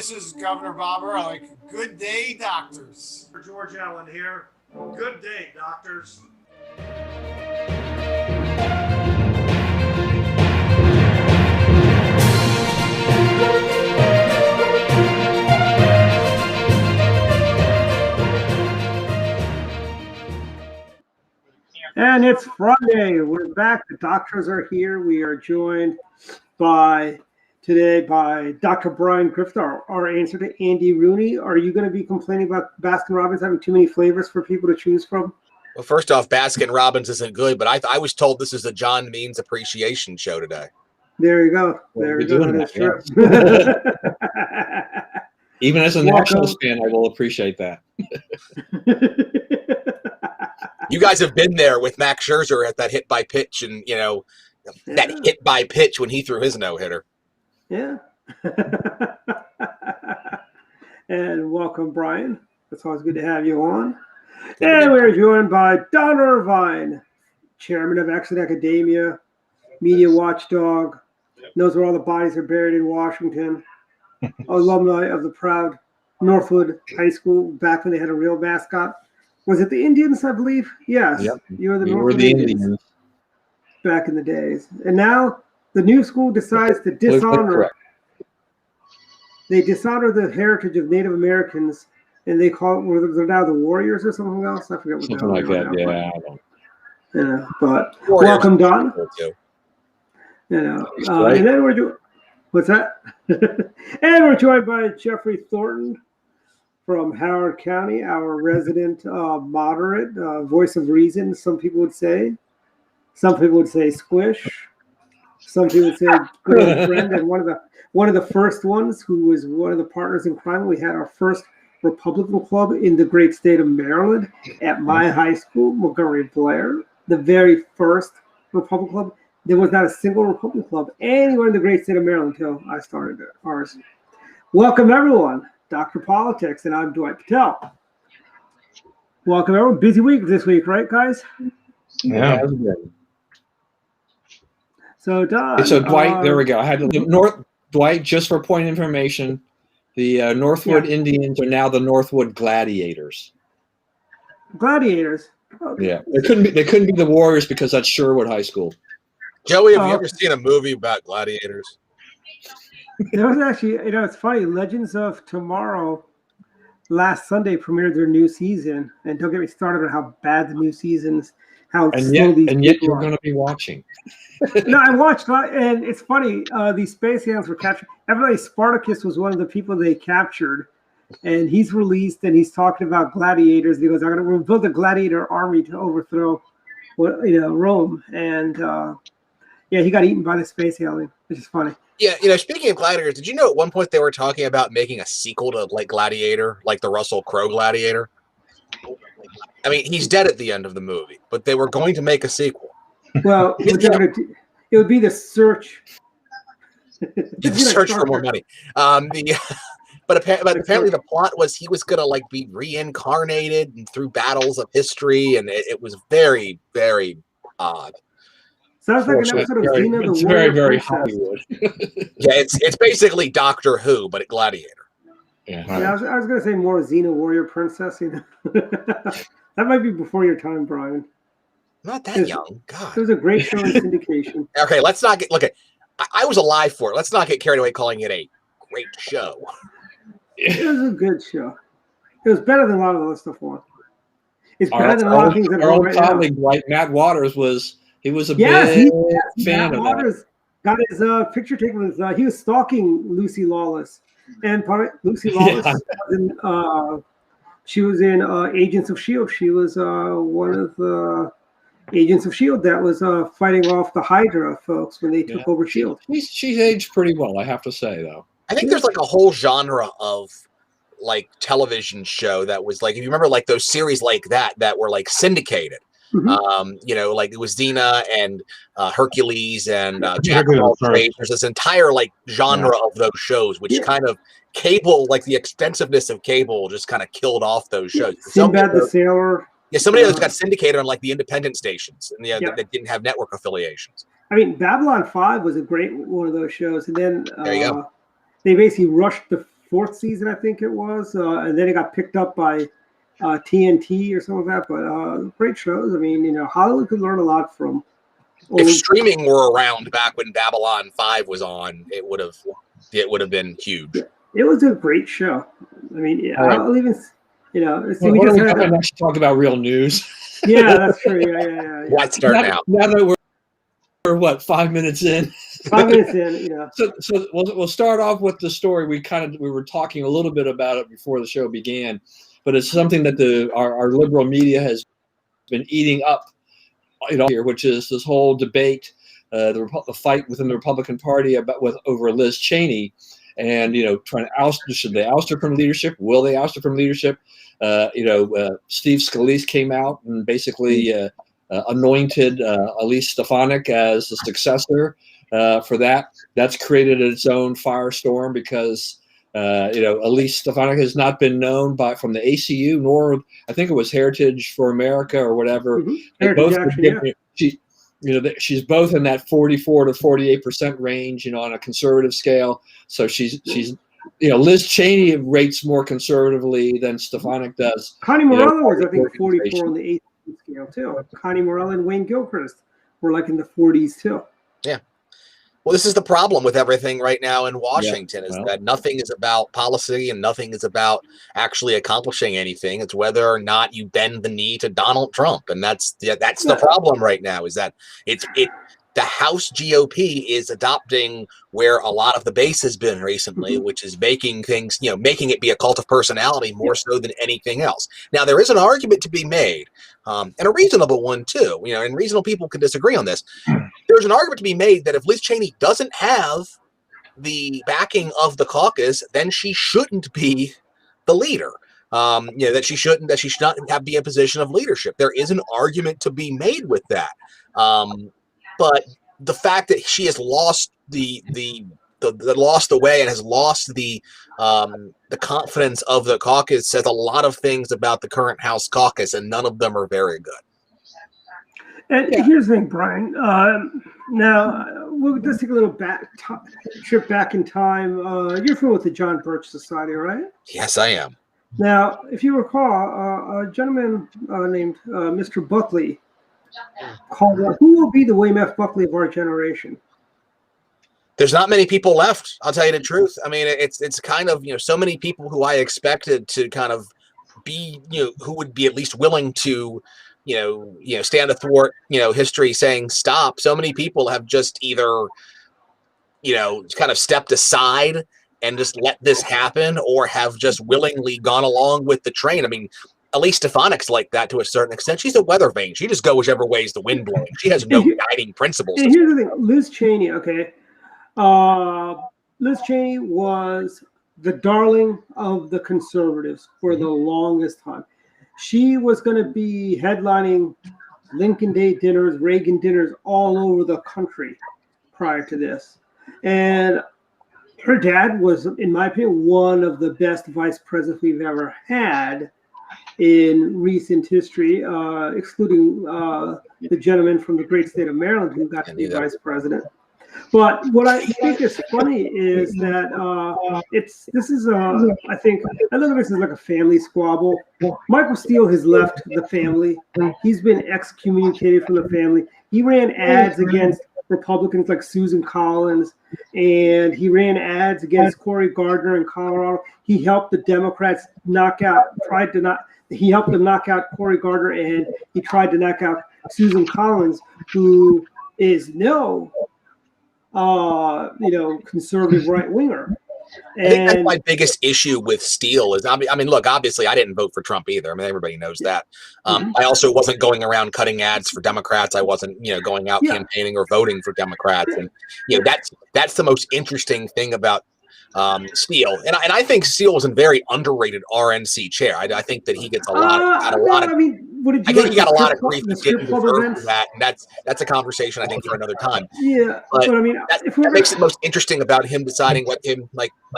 nurses, Governor Bobber, are like, good day, doctors. George Allen here. Good day, doctors. And it's Friday. We're back. The doctors are here. We are joined today by Dr. Brian Griffith, our answer to Andy Rooney. Are you going to be complaining about Baskin-Robbins having too many flavors for people to choose from? Well, first off, Baskin-Robbins isn't good, but I was told this is a John Means appreciation show today. There you go. There you go. That is true. Even as a Nationals fan, I will appreciate that. You guys have been there with Max Scherzer at that hit by pitch and, that hit by pitch when he threw his no-hitter. Yeah. And welcome, Brian. It's always good to have you on. And we're joined by Don Irvine, chairman of Exit Academia, media watchdog, knows where all the bodies are buried in Washington, alumni of the proud Northwood High School back when they had a real mascot. Was it the Indians, I believe? Yes. Yep. You were the Northwood Indians back in the days. And now the new school decides to dishonor. They dishonor the heritage of Native Americans, and they call it, they're now the Warriors or something else. I forget what something like that. Now, yeah, but Warriors. Welcome, Don. And then we're doing what's that? And we're joined by Jeffrey Thornton from Howard County, our resident moderate, voice of reason. Some people would say squish. Some people would say good old friend, and one of the first ones who was one of the partners in crime. We had our first Republican club in the great state of Maryland at my high school, Montgomery Blair. The very first Republican club. There was not a single Republican club anywhere in the great state of Maryland until I started ours. Welcome, everyone. Dr. Politics, and I'm Dwight Patel. Welcome, everyone. Busy week this week, right, guys? Yeah. So, Don. So, Dwight, there we go. I had Dwight, just for point of information, the Northwood Indians are now the Northwood Gladiators. Gladiators? Okay. Yeah. They couldn't be the Warriors because that's Sherwood High School. Joey, have you ever seen a movie about gladiators? There was actually, it's funny. Legends of Tomorrow last Sunday premiered their new season, and don't get me started on how bad the new season's. And yet you're going to be watching. No, I watched, and it's funny. These space aliens were captured. Everybody, Spartacus was one of the people they captured, and he's released, and he's talking about gladiators. And he goes, "We'll build a gladiator army to overthrow, Rome." And he got eaten by the space alien, which is funny. Yeah, speaking of gladiators, did you know at one point they were talking about making a sequel to like Gladiator, like the Russell Crowe Gladiator? I mean, he's dead at the end of the movie, but they were going to make a sequel. Well, it would be the search. The search for more money. But apparently the plot was he was going to be reincarnated and through battles of history, and it was very, very odd. Sounds like an episode of Xena the It's Warrior very Princess. Hollywood. Yeah, it's basically Doctor Who, but a gladiator. Yeah, I was going to say more Xena Warrior Princess. That might be before your time, Brian. Not that young. God. It was a great show in syndication. Okay, let's not get I was alive for it. Let's not get carried away calling it a great show. It was a good show. It was better than a lot of the other stuff on. It's better than a lot of things that are on right now. Our old colleague, Matt Waters, was a big fan of Waters got his picture taken with he was stalking Lucy Lawless. And Lucy Lawless she was in Agents of S.H.I.E.L.D. She was one of the Agents of S.H.I.E.L.D. that was fighting off the Hydra folks when they took over S.H.I.E.L.D. She's aged pretty well, I have to say, though. I think there's a whole genre of television show that was if you remember those series that were syndicated. Mm-hmm. It was Xena and Hercules and Jack of all trades. There's this entire genre of those shows, which kind of cable, the expensiveness of cable just kind of killed off those shows. Sinbad the Sailor. Yeah, somebody else got syndicated on the independent stations and that didn't have network affiliations. I mean, Babylon 5 was a great one of those shows, and then there you go. They basically rushed the fourth season, I think it was, and then it got picked up by TNT or something like that. But great shows. I mean, Hollywood could learn a lot from. If streaming were around back when Babylon 5 was on, it would have been huge. Yeah, it was a great show. I mean, I'll even we just talk about real news. Yeah, that's true. Yeah. Let's start now. Now that we're what, 5 minutes in. 5 minutes in, So we'll start off with the story. We were talking a little bit about it before the show began, but it's something that our liberal media has been eating up, here, which is this whole debate, the fight within the Republican Party over Liz Cheney, and trying to oust. Should they oust her from leadership? Will they oust her from leadership? Steve Scalise came out and basically anointed Elise Stefanik as the successor for that. That's created its own firestorm because Elise Stefanik has not been known from the ACU, nor I think it was Heritage for America or whatever. She's both in that 44 to 48% range, on a conservative scale. So she's Liz Cheney rates more conservatively than Stefanik does. Connie Morello was, I think, 44 on the ACU scale too. Connie Morello and Wayne Gilchrist were like in the 40s too. Yeah. Well, this is the problem with everything right now in Washington, that nothing is about policy and nothing is about actually accomplishing anything. It's whether or not you bend the knee to Donald Trump. And that's the problem right now, is that the House GOP is adopting where a lot of the base has been recently, which is making things, making it be a cult of personality more so than anything else. Now, there is an argument to be made, and a reasonable one too, and reasonable people can disagree on this. There's an argument to be made that if Liz Cheney doesn't have the backing of the caucus, then she shouldn't be the leader. That she should not be in a position of leadership. There is an argument to be made with that. But the fact that she has lost lost the way and has lost the confidence of the caucus says a lot of things about the current House caucus, and none of them are very good. And here's the thing, Brian. Now we'll just take a little trip back in time. You're familiar with the John Birch Society, right? Yes, I am. Now, if you recall, a gentleman named Mr. Buckley called, who will be the William F. Buckley of our generation? There's not many people left. I'll tell you the truth. I mean, it's kind of, so many people who I expected to kind of be, who would be at least willing to, stand athwart, history saying stop. So many people have just either, kind of stepped aside and just let this happen, or have just willingly gone along with the train. I mean, Elise Stefanik's like that to a certain extent. She's a weather vane. She just goes whichever way's the wind blowing. She has no guiding principles. And here's the thing, Liz Cheney, okay. Liz Cheney was the darling of the conservatives for the longest time. She was going to be headlining Lincoln Day dinners, Reagan dinners all over the country prior to this. And her dad was, in my opinion, one of the best vice presidents we've ever had in recent history, excluding the gentleman from the great state of Maryland who got to be vice president. But what I think is funny is that I think I look at this as like a family squabble. Michael Steele has left the family. He's been excommunicated from the family. He ran ads against Republicans like Susan Collins, and he ran ads against Cory Gardner in Colorado. He helped the Democrats he helped them knock out Cory Gardner, and he tried to knock out Susan Collins, who is conservative right winger. I think that's my biggest issue with Steele is, look, obviously I didn't vote for Trump either. I mean, everybody knows that. I also wasn't going around cutting ads for Democrats. I wasn't, going out campaigning or voting for Democrats. And, that's the most interesting thing about Steele. And I think Steele was a very underrated RNC chair. I think that he gets a lot of I think he got a lot of grief that didn't deserve that, and that's a conversation I think for another time. Yeah, but that makes it most interesting about him deciding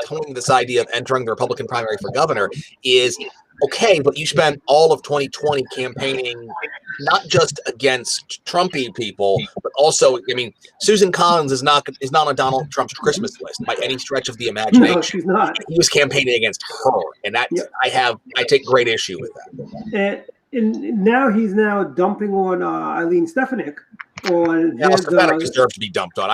toning this idea of entering the Republican primary for governor is okay, but you spent all of 2020 campaigning not just against Trumpy people, but also, I mean, Susan Collins is not on Donald Trump's Christmas list by any stretch of the imagination. No, she's not. He was campaigning against her, and that Yep. I take great issue with that. And now he's dumping on Eileen Stefanik. Stefanik deserves to be dumped on.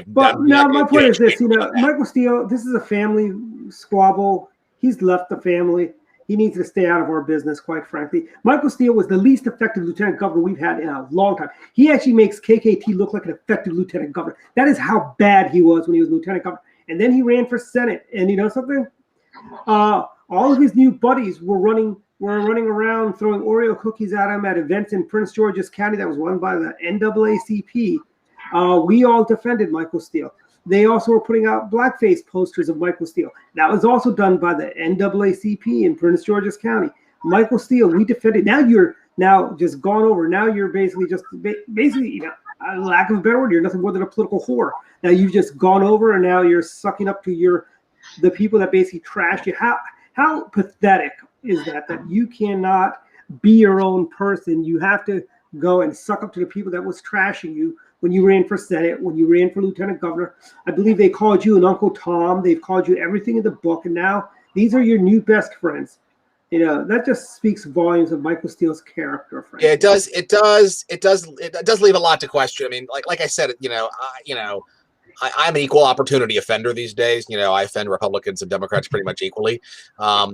But now my point is this: Michael Steele. This is a family squabble. He's left the family. He needs to stay out of our business, quite frankly. Michael Steele was the least effective lieutenant governor we've had in a long time. He actually makes KKT look like an effective lieutenant governor. That is how bad he was when he was lieutenant governor. And then he ran for Senate. And you know something? All of his new buddies were running around throwing Oreo cookies at him at events in Prince George's County that was run by the NAACP. We all defended Michael Steele. They also were putting out blackface posters of Michael Steele. That was also done by the NAACP in Prince George's County. Michael Steele, we defended. Now you're just gone over. Now you're basically lack of a better word, you're nothing more than a political whore. Now you've just gone over, and now you're sucking up to the people that basically trashed you. How pathetic is that you cannot be your own person? You have to go and suck up to the people that was trashing you when you ran for Senate, when you ran for lieutenant governor. I believe they called you an Uncle Tom. They've called you everything in the book, and now these are your new best friends. You know, that just speaks volumes of Michael Steele's character. Frankly. Yeah, it does. It does leave a lot to question. I mean, like I said, I'm an equal opportunity offender these days. You know, I offend Republicans and Democrats pretty much equally. But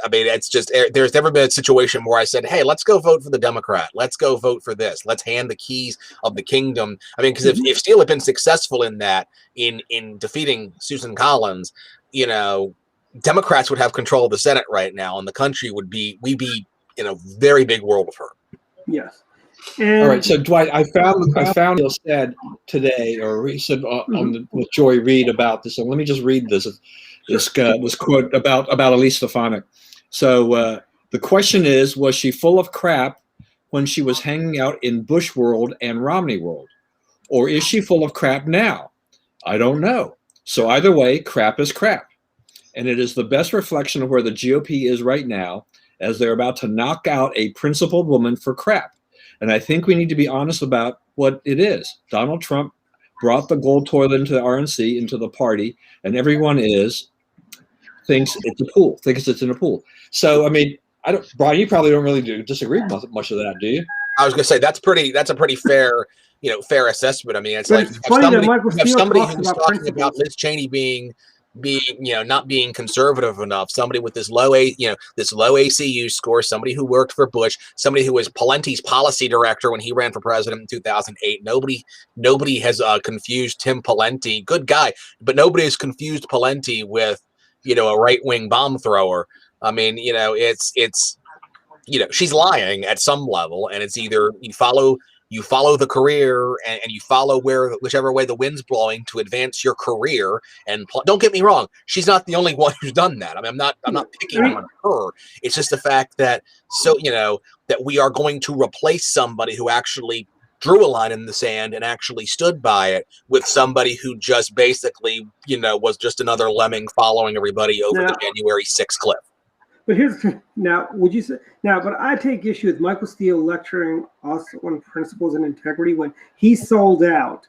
I mean, it's just, there's never been a situation where I said, hey, let's go vote for the Democrat. Let's go vote for this. Let's hand the keys of the kingdom. I mean, because if Steele had been successful in that, in defeating Susan Collins, you know, Democrats would have control of the Senate right now, and the country we'd be in a very big world of hurt. Yes. All right, so Dwight, I found Neil said today, or he said with Joy Reid about this. And let me just read this quote about Elise Stefanik. So the question is, was she full of crap when she was hanging out in Bush World and Romney World, or is she full of crap now? I don't know. So either way, crap is crap, and it is the best reflection of where the GOP is right now, as they're about to knock out a principled woman for crap. And I think we need to be honest about what it is. Donald Trump brought the gold toilet into the RNC, into the party, and everyone thinks it's a pool, thinks it's in a pool. So, I mean, Brian, you probably don't really disagree with much of that, do you? I was going to say that's a pretty fair, fair assessment. I mean, it's like somebody who's talking about Liz Cheney being not being conservative enough, somebody with this low ACU score, somebody who worked for Bush, somebody who was Pawlenty's policy director when he ran for president in 2008. Nobody has confused Tim Pawlenty, good guy, but nobody has confused Pawlenty with, a right-wing bomb thrower. I mean, it's she's lying at some level, and it's either you follow the career and you follow whichever way the wind's blowing to advance your career. And don't get me wrong, she's not the only one who's done that. I mean, I'm not picking on her. It's just the fact that that we are going to replace somebody who actually drew a line in the sand and actually stood by it with somebody who just basically, was just another lemming following everybody over the January 6th cliff. But but I take issue with Michael Steele lecturing us on principles and integrity when he sold out.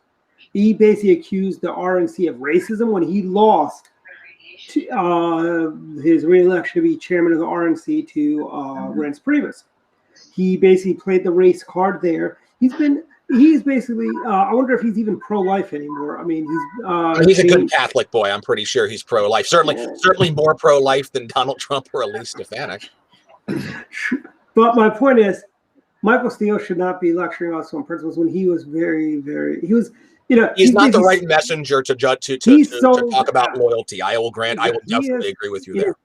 He basically accused the RNC of racism when he lost his re-election to be chairman of the RNC to Reince Priebus. He basically played the race card there. He's basically, I wonder if he's even pro-life anymore. I mean, he's a good Catholic boy. I'm pretty sure he's pro-life. Certainly more pro-life than Donald Trump or Elise Stefanik. But my point is, Michael Steele should not be lecturing us on principles when he was very, very, he's not the right messenger to talk about loyalty. I will definitely agree with you there.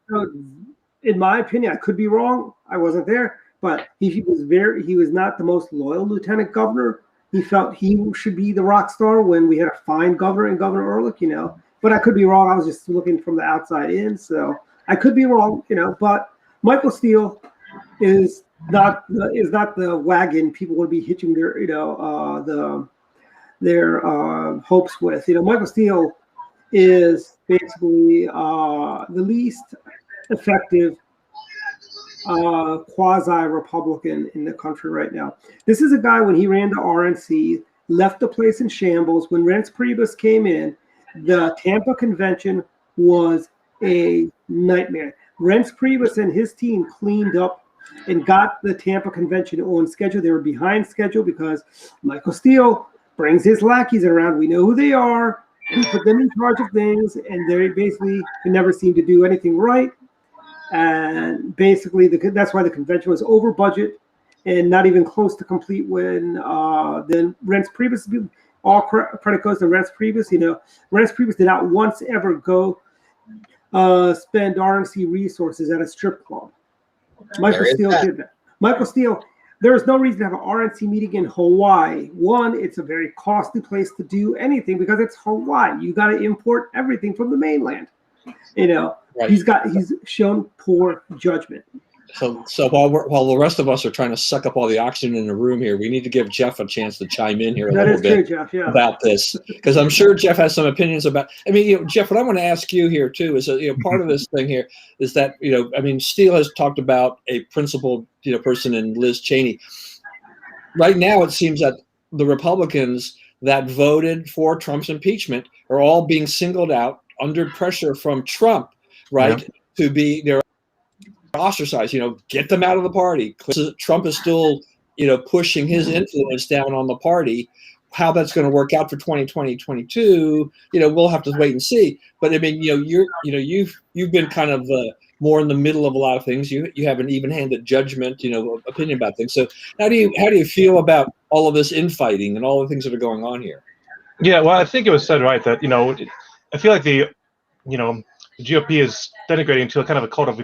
In my opinion, I could be wrong. I wasn't there, but he was not the most loyal lieutenant governor. He felt he should be the rock star when we had a fine governor and Governor Ehrlich, But I could be wrong. I was just looking from the outside in, so I could be wrong, But Michael Steele is not the wagon people would be hitching their hopes with. Michael Steele is basically the least effective quasi-Republican in the country right now. This is a guy, when he ran the RNC, left the place in shambles. When Reince Priebus came in, the Tampa convention was a nightmare. Reince Priebus and his team cleaned up and got the Tampa convention on schedule. They were behind schedule because Michael Steele brings his lackeys around. We know who they are. He put them in charge of things, and they basically never seem to do anything right. And basically, that's why the convention was over budget and not even close to complete when then Reince Priebus, all credit goes to Reince Priebus. Reince Priebus did not once ever go spend RNC resources at a strip club. Michael Steele did that. Michael Steele, there is no reason to have an RNC meeting in Hawaii. One, it's a very costly place to do anything because it's Hawaii. You got to import everything from the mainland. Right. He's shown poor judgment. So while the rest of us are trying to suck up all the oxygen in the room here, we need to give Jeff a chance to chime in here a little bit about this, because I'm sure Jeff has some opinions about. Jeff, what I want to ask you here too is part of this thing here is that Steele has talked about a principled person in Liz Cheney. Right now, it seems that the Republicans that voted for Trump's impeachment are all being singled out under pressure from Trump, right, to be their ostracized, get them out of the party. Trump is still, pushing his influence down on the party. How that's going to work out for 2022, we'll have to wait and see. But you've been kind of more in the middle of a lot of things. You have an even-handed judgment, opinion about things. So how do you feel about all of this infighting and all the things that are going on here? Yeah, well, I think it was said right that I feel like the GOP is denigrating to a kind of a cult of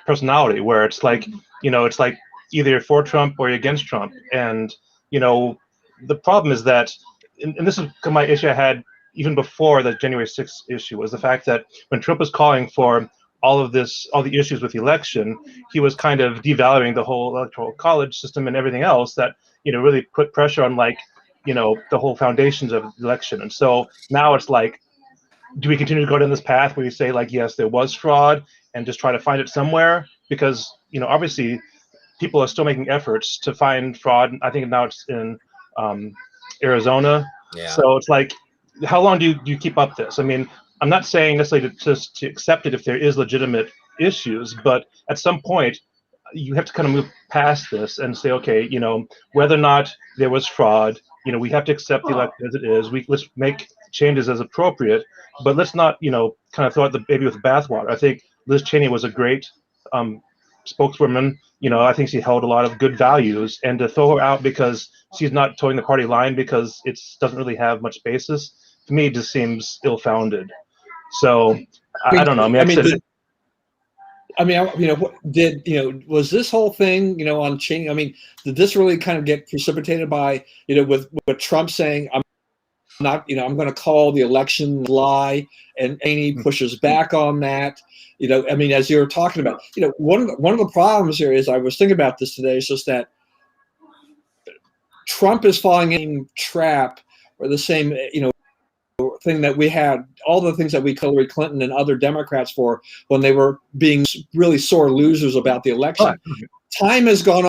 personality, where it's like, it's like either you're for Trump or you're against Trump. And, the problem is that, and this is my issue I had even before the January 6th issue, was the fact that when Trump was calling for all the issues with the election, he was kind of devaluing the whole electoral college system and everything else that, really put pressure on the whole foundations of the election. And so now it's like, do we continue to go down this path where you say yes, there was fraud and just try to find it somewhere? Because, obviously people are still making efforts to find fraud. I think now it's in Arizona. Yeah. So it's like, how long do you keep up this? I'm not saying necessarily to accept it if there is legitimate issues, but at some point you have to kind of move past this and say, okay, whether or not there was fraud, we have to accept the election as it is. Let's make changes as appropriate, but let's not, kind of throw out the baby with the bathwater. I think Liz Cheney was a great spokeswoman. I think she held a lot of good values, and to throw her out because she's not towing the party line because it doesn't really have much basis, to me, just seems ill-founded. So I don't know. Was this whole thing, on Cheney? Did this really kind of get precipitated by, with Trump saying, I'm going to call the election lie, and Cheney pushes back on that? As you were talking about, one of the problems here is, I was thinking about this today, is just that Trump is falling in trap, or the same, thing that we had, all the things that we Hillary Clinton and other Democrats for when they were being really sore losers about the election. Time has gone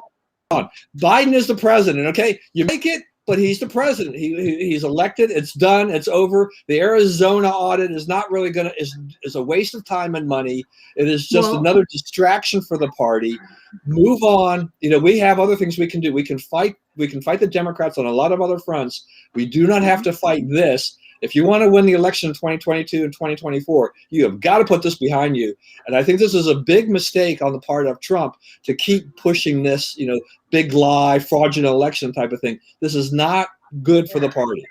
on. Biden is the president. Okay, you make it, but he's the president. He's elected. It's done. It's over. The Arizona audit is not really is a waste of time and money. It is just another distraction for the party. Move on. We have other things we can do. We can fight the Democrats on a lot of other fronts. We do not have to fight this. If you want to win the election in 2022 and 2024, you have got to put this behind you. And I think this is a big mistake on the part of Trump to keep pushing this, big lie, fraudulent election type of thing. This is not good for the party.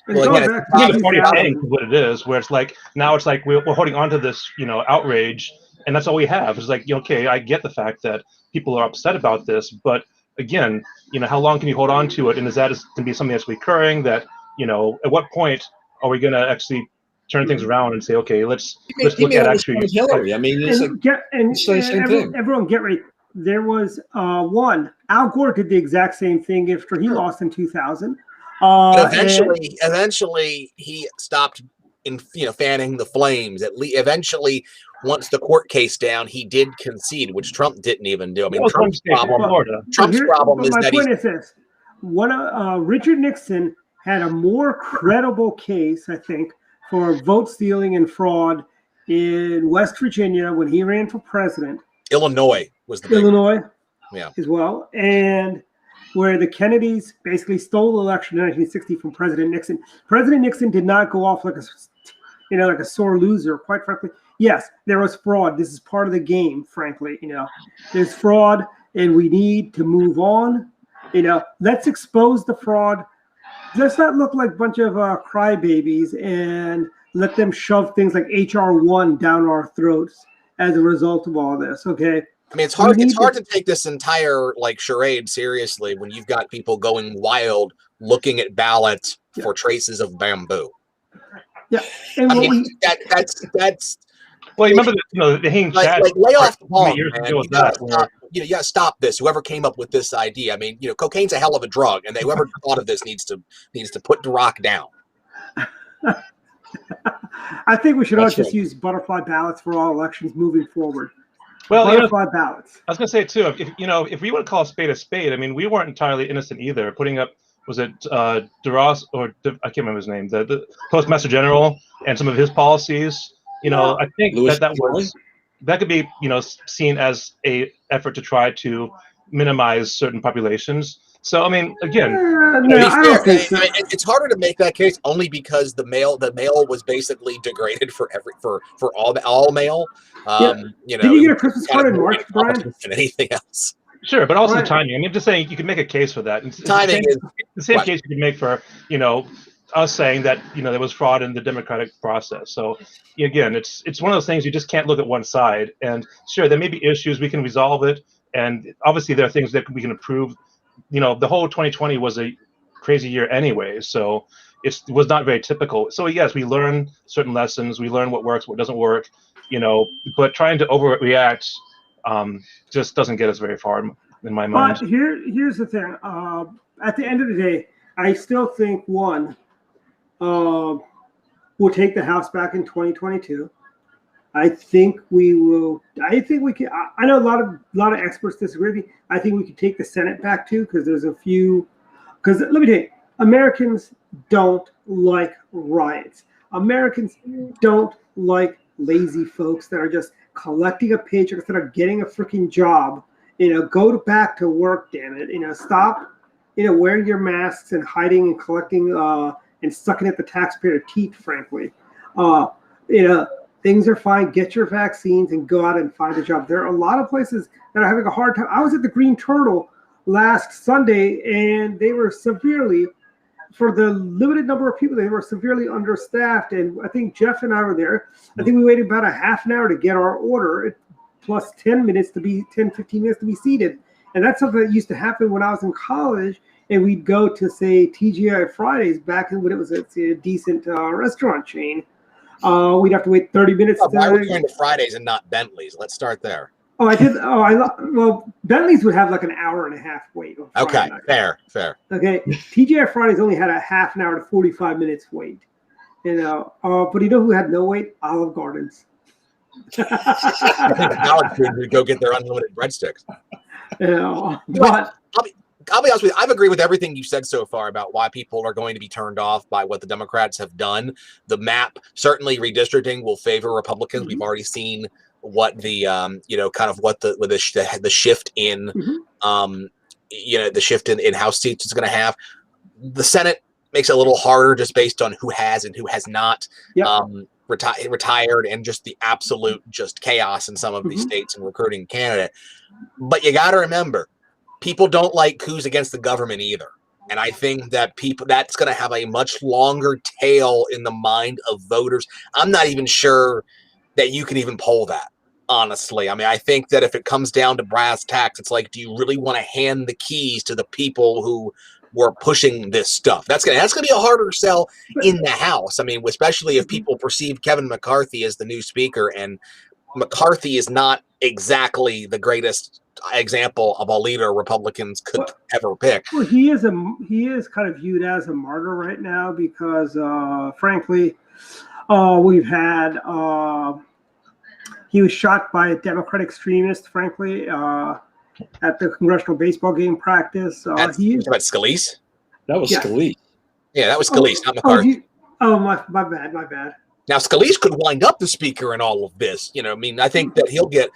Well, the party saying what it is, where it's like, now it's like we're holding on to this, outrage, and that's all we have. It's like, okay, I get the fact that people are upset about this, but again, how long can you hold on to it? And is that going to be something that's recurring? That, at what point are we going to actually turn things around and say, okay, let's look at actually Hillary? Everyone get ready. There was one. Al Gore did the exact same thing after he lost in 2000. Eventually, he stopped fanning the flames. Eventually, once the court case down, he did concede, which Trump didn't even do. I mean, That was one Trump's state in problem. Florida. Trump's problem is my that point is this: Richard Nixon had a more credible case, I think, for vote stealing and fraud in West Virginia when he ran for president. Illinois was the big Illinois, yeah, as well, and where the Kennedys basically stole the election in 1960 from President Nixon. President Nixon did not go off like a sore loser. Quite frankly, yes, there was fraud. This is part of the game. Frankly, there's fraud, and we need to move on. Let's expose the fraud. Let's not look like a bunch of crybabies and let them shove things like HR1 down our throats as a result of all this. Okay. I mean, it's hard. It's hard to take this entire charade seriously when you've got people going wild looking at ballots for traces of bamboo. Yeah, and I mean, that's. Well, you remember the hanging chad. Lay off the ball, years man. ago with You gotta that, stop. You gotta stop this. Whoever came up with this idea. I mean, cocaine's a hell of a drug, and whoever thought of this needs to put the rock down. I think we should all just use butterfly ballots for all elections moving forward. Well, butterfly ballots. I was going to say too, if we want to call a spade, I mean, we weren't entirely innocent either. Putting up, was it DeRoss or I can't remember his name, the Postmaster General and some of his policies. I think that could be seen as a effort to try to minimize certain populations. So I mean, again, it's harder to make that case only because the mail was basically degraded for all mail. Did you get a Christmas card in March, Brian? Than anything else. Sure, but also the timing. I mean, I'm just saying you can make a case for that. Timing is the same case you can make for us saying that there was fraud in the democratic process. So again, it's one of those things you just can't look at one side. And sure, there may be issues, we can resolve it, and obviously there are things that we can improve. The whole 2020 was a crazy year anyway, so it was not very typical. So yes, we learn certain lessons, we learn what works, what doesn't work, but trying to overreact just doesn't get us very far in my mind. But here's the thing. At the end of the day, I still think we'll take the House back in 2022. I think we will. I think we can. I know a lot of experts disagree with me. I think we could take the Senate back too, because there's a few. Because let me tell you, Americans don't like riots. Americans don't like lazy folks that are just collecting a paycheck instead of getting a freaking job. Go back to work, damn it. Stop. Wearing your masks and hiding and collecting and sucking at the taxpayer teeth. Frankly, things are fine. Get your vaccines and go out and find a job. There are a lot of places that are having a hard time. I was at the Green Turtle last Sunday, and they were severely, for the limited number of people, they were severely understaffed. And I think Jeff and I were there. I think we waited about a half an hour to get our order, plus 15 minutes to be seated. And that's something that used to happen when I was in college, and we'd go to, say, TGI Fridays back when it was a decent restaurant chain. We'd have to wait 30 minutes. Why were you going to Fridays and not Bentley's? Let's start there. Oh, I did. Well, Bentley's would have like an hour and a half wait. Okay, fair. Okay, TGI Fridays only had a half an hour to 45 minutes wait. But you know who had no wait? Olive Gardens. I think the college students would go get their unlimited breadsticks. But I'll be honest with you. I've agreed with everything you said so far about why people are going to be turned off by what the Democrats have done. The map, certainly redistricting, will favor Republicans. Mm-hmm. We've already seen what the the shift in the shift in House seats is going to have. The Senate makes it a little harder just based on who has and who has not retired, and just the absolute chaos in some of these states and recruiting candidate. But you got to remember, people don't like coups against the government either. And I think that that's going to have a much longer tail in the mind of voters. I'm not even sure that you can even poll that, honestly. I mean, I think that if it comes down to brass tacks, it's like, do you really want to hand the keys to the people who were pushing this stuff? That's gonna be a harder sell in the House. I mean, especially if people perceive Kevin McCarthy as the new speaker, and McCarthy is not exactly the greatest example of a leader Republicans could ever pick. Well, he is kind of viewed as a martyr right now because, frankly, we've had He was shot by a Democrat extremist, frankly, at the congressional baseball game practice. About Scalise? That was Scalise. Yeah, that was Scalise, not McCarthy. My bad. Now Scalise could wind up the speaker in all of this. You know, I mean, I think that he'll get.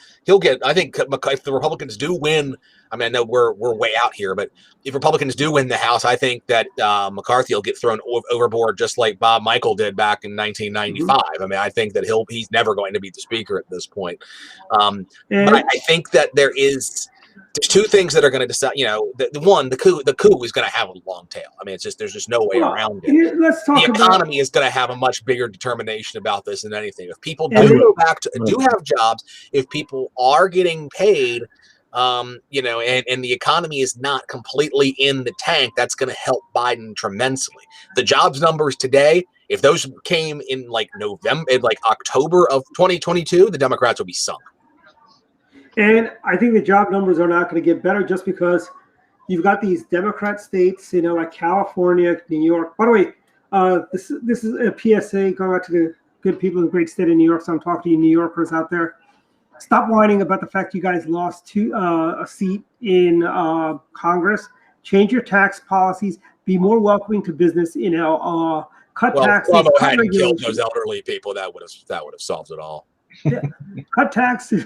I think if the Republicans do win, I mean, I know we're way out here, but if Republicans do win the House, I think that McCarthy will get thrown overboard just like Bob Michael did back in 1995. I mean, I think that he's never going to be the speaker at this point. But I think that there's two things that are going to decide. You know, the coup is going to have a long tail. I mean, there's just no way around it. Let's talk the economy is going to have a much bigger determination about this than anything. If people do have jobs, if people are getting paid, you know, and the economy is not completely in the tank, that's going to help Biden tremendously. The jobs numbers today, if those came in like October of 2022, the Democrats would be sunk. And I think the job numbers are not going to get better just because you've got these Democrat states, you know, like California, New York. By the way, this is a PSA going out to the good people in the great state of New York. So I'm talking to you New Yorkers out there. Stop whining about the fact you guys lost a seat in Congress. Change your tax policies. Be more welcoming to business. You know, cut taxes. Cuomo hadn't killed those elderly people. That would have solved it all. Yeah. Cut taxes.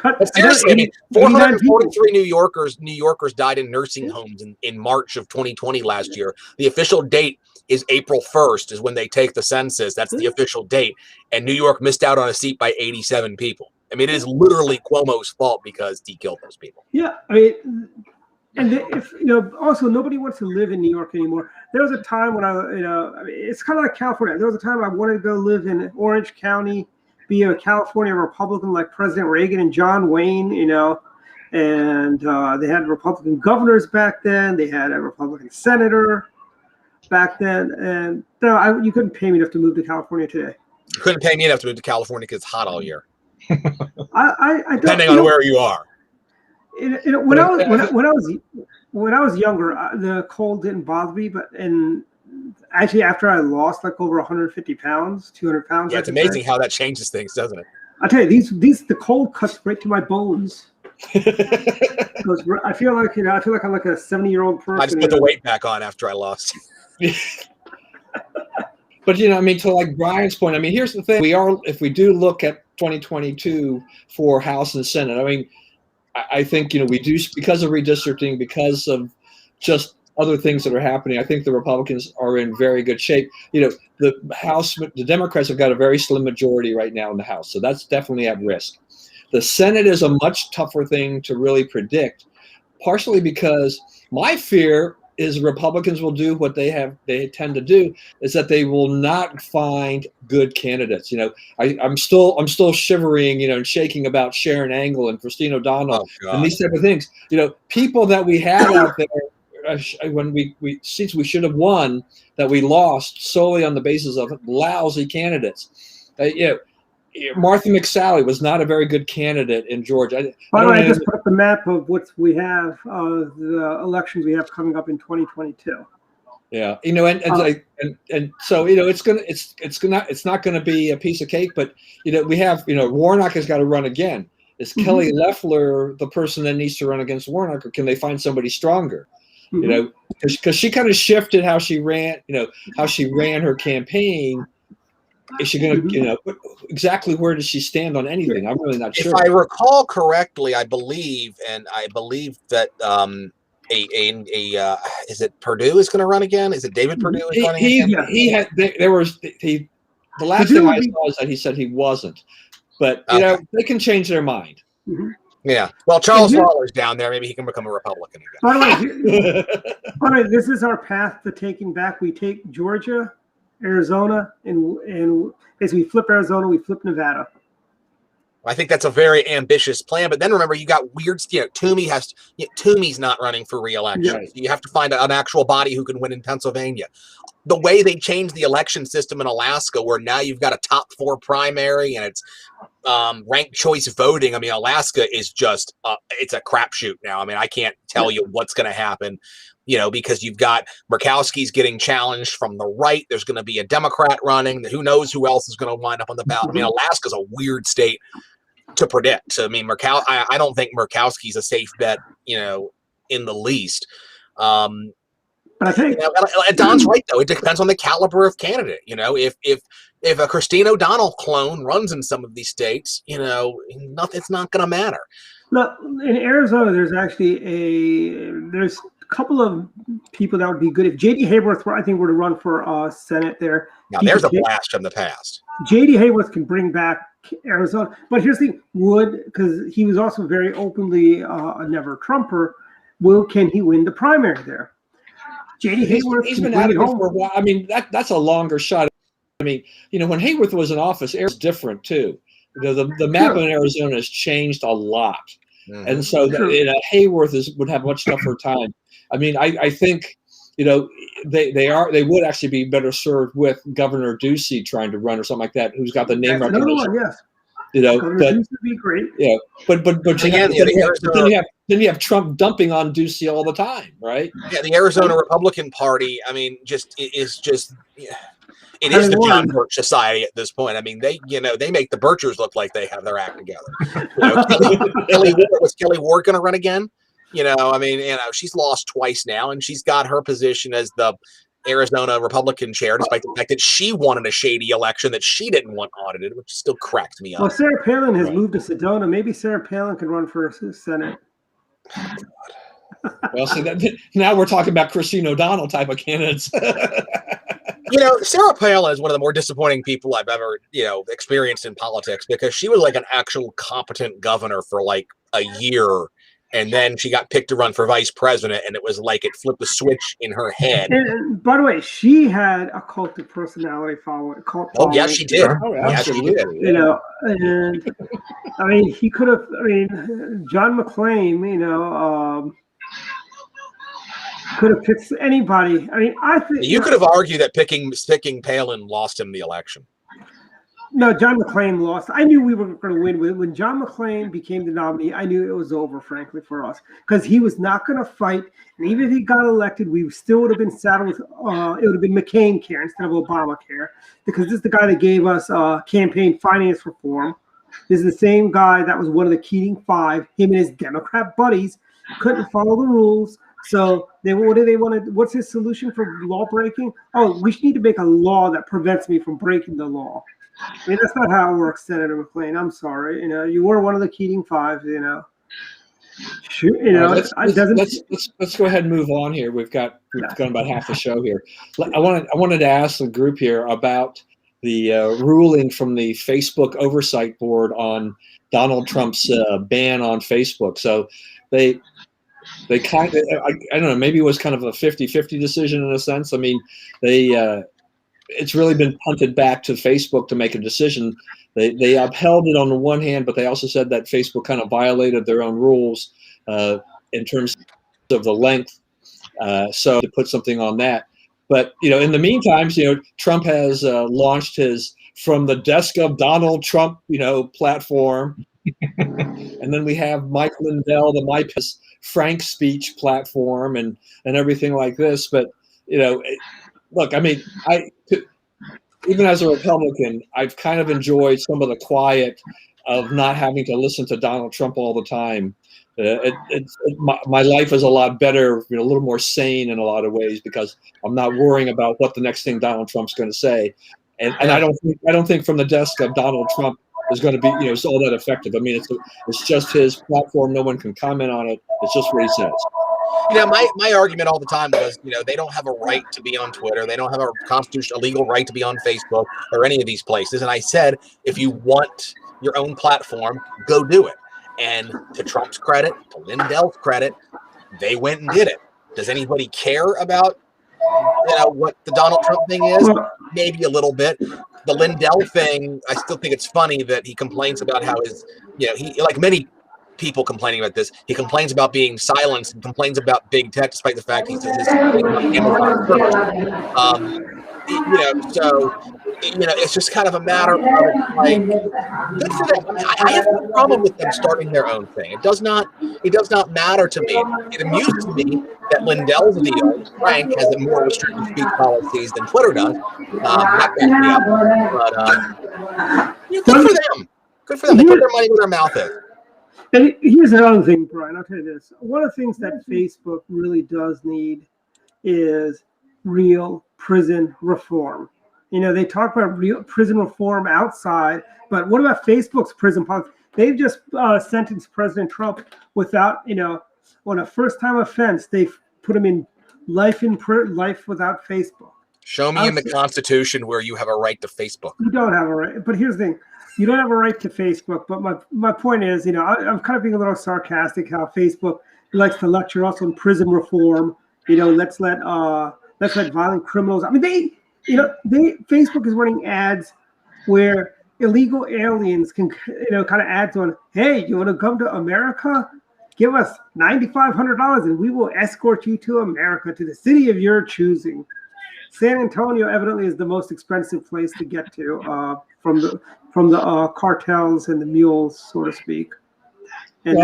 But seriously, I mean, 443 New Yorkers died in nursing homes in March of 2020 last year. The official date is April 1st, is when they take the census. That's the official date. And New York missed out on a seat by 87 people. I mean, it is literally Cuomo's fault because he killed those people. Yeah, I mean, and if you know, also nobody wants to live in New York anymore. There was a time when I mean, it's kind of like California. There was a time I wanted to go live in Orange County, be a California Republican like President Reagan and John Wayne, you know, and they had Republican governors back then. They had a Republican senator back then, and you couldn't pay me enough to move to California today. You couldn't pay me enough to move to California because it's hot all year. I don't, depending on where you are. When I was younger, the cold didn't bother me, and actually, after I lost like over 150 pounds, 200 pounds. Yeah, it's amazing how that changes things, doesn't it? I tell you, the cold cuts right to my bones. I feel like I'm like a 70-year-old person. I just put the weight back on after I lost. But you know, I mean, to like Brian's point, I mean, here's the thing: if we do look at 2022 for House and Senate, I mean, I think, you know, we do, because of redistricting, because of just other things that are happening, I think the Republicans are in very good shape. You know, the Democrats have got a very slim majority right now in the House, so that's definitely at risk. The Senate is a much tougher thing to really predict, partially because my fear is Republicans will do what they tend to do, is that they will not find good candidates. You know, I'm still shivering, you know, and shaking about Sharon Angle and Christine O'Donnell and these type of things. You know, people that we had out there when seats we should have won that we lost solely on the basis of lousy candients. You know, Martha McSally was not a very good candidate in Georgia. By the way, I just put up the map of what we have, the elections we have coming up in 2022. Yeah, you know, and so, you know, it's not gonna be a piece of cake, but you know, we have, you know, Warnock has got to run again. Is Kelly Loeffler the person that needs to run against Warnock, or can they find somebody stronger? You know, because she kind of shifted how she ran her campaign. Is she going to, you know, exactly where does she stand on anything? I'm really not sure. If I recall correctly, I believe that is it Perdue is going to run again? Is it David Perdue is running again? The last thing I saw is that he said he wasn't, but you know, they can change their mind. Yeah. Well, Charles Lawler's down there. Maybe he can become a Republican again. By the way, this is our path to taking back. We take Georgia, Arizona, and as we flip Arizona, we flip Nevada. I think that's a very ambitious plan. But then remember, you got weird. You know, Toomey's not running for re-election. Yeah. So you have to find an actual body who can win in Pennsylvania. the way they changed the election system in Alaska, where now you've got a top 4 primary and it's ranked choice voting. I mean, Alaska is just it's a crapshoot now. I mean, I can't tell you what's going to happen, because you've got Murkowski's getting challenged from the right. There's going to be a Democrat running. Who knows who else is going to wind up on the ballot? I mean, Alaska's a weird state to predict. I mean, I don't think Murkowski's a safe bet, in the least. But I think Don's right, though. It depends on the caliber of candidate. If a Christine O'Donnell clone runs in some of these states, it's not going to matter. Look, in Arizona, there's actually there's a couple of people that would be good. If J.D. Hayworth were to run for Senate there. Now, there's a blast from the past. J.D. Hayworth can bring back Arizona. But here's the thing, because he was also very openly a never Trumper, can he win the primary there? J.D. Hayworth he's been at it for a while. I mean, that's a longer shot. I mean, when Hayworth was in office, it was different too. The map in Arizona has changed a lot, and so Hayworth would have much tougher time. I mean, I think they would actually be better served with Governor Ducey trying to run or something like that, who's got the name recognition. Yes. But Ducey would be great. Yeah, but again, then you have Trump dumping on Ducey all the time, right? Yeah, the Arizona Republican Party. I mean, it is the John Birch Society at this point. I mean, they make the Birchers look like they have their act together. Was Kelly Ward going to run again? I mean, she's lost twice now, and she's got her position as the Arizona Republican chair, despite the fact that she won in a shady election that she didn't want audited, which still cracked me up. Well, Sarah Palin has moved to Sedona. Maybe Sarah Palin can run for Senate. Well, so now we're talking about Christine O'Donnell type of candidates. Sarah Palin is one of the more disappointing people I've ever, experienced in politics, because she was like an actual competent governor for like a year. And then she got picked to run for vice president, and it was like it flipped a switch in her head. And by the way, she had a cult of personality following. Oh, yes, she did. Oh, yes, she did. And I mean, he could have. I mean, John McClane, could have picked anybody. I mean, I think you could have argued that picking Palin lost him the election. No, John McClane lost. I knew we were going to win. When John McClane became the nominee, I knew it was over, frankly, for us, because he was not going to fight. And even if he got elected, we still would have been saddled with it would have been McCain care instead of Obamacare, because this is the guy that gave us campaign finance reform. This is the same guy that was one of the Keating Five. Him and his Democrat buddies couldn't follow the rules. So what do they want to? What's his solution for law breaking? Oh, we need to make a law that prevents me from breaking the law. I mean, that's not how it works, Senator McClane. I'm sorry. You were one of the Keating Five. Let's go ahead and move on here. We've gone about half the show here. I wanted to ask the group here about the ruling from the Facebook Oversight Board on Donald Trump's ban on Facebook. So they kind of, I don't know, maybe it was kind of a 50-50 decision in a sense. I mean, it's really been punted back to Facebook to make a decision. They upheld it on the one hand, but they also said that Facebook kind of violated their own rules in terms of the length. So to put something on that. But, in the meantime, Trump has launched his From the Desk of Donald Trump, platform. And then we have Mike Lindell, the MyPiss Frank speech platform and everything like this. But, look, I mean, even as a Republican, I've kind of enjoyed some of the quiet of not having to listen to Donald Trump all the time. My life is a lot better, a little more sane in a lot of ways, because I'm not worrying about what the next thing Donald Trump's going to say. And I don't think From the Desk of Donald Trump is going to be, it's all that effective. I mean, it's just his platform. No one can comment on it. It's just what he says. My argument all the time was, they don't have a right to be on Twitter. They don't have a legal right to be on Facebook or any of these places. And I said, if you want your own platform, go do it. And to Trump's credit, to Lindell's credit, they went and did it. Does anybody care about, what the Donald Trump thing is? Maybe a little bit. The Lindell thing, I still think it's funny that he complains about how he, like many people complaining about this, he complains about being silenced and complains about big tech, despite the fact he's So it's just kind of a matter of like, good for them. I mean, I have no problem with them starting their own thing. It does not matter to me. It amuses me that Lindell's deal, Frank, has a more restrictive speech policies than Twitter does. That backs me up. But good for them. Good for them. They put their money where their mouth is. And here's another thing, Brian. I'll tell you this. One of the things that Facebook really does need is real prison reform. They talk about real prison reform outside, but what about Facebook's prison policy? They've just sentenced President Trump without, on a first-time offense, they've put him in life without Facebook. Show me in the Constitution where you have a right to Facebook. You don't have a right. But here's the thing. You don't have a right to Facebook. But my point is, I'm kind of being a little sarcastic how Facebook likes to lecture us on prison reform. Let's let violent criminals. I mean, Facebook is running ads where illegal aliens can, kind of ads on, hey, you want to come to America? Give us $9,500 and we will escort you to America, to the city of your choosing. San Antonio evidently is the most expensive place to get to from the cartels and the mules, so to speak. And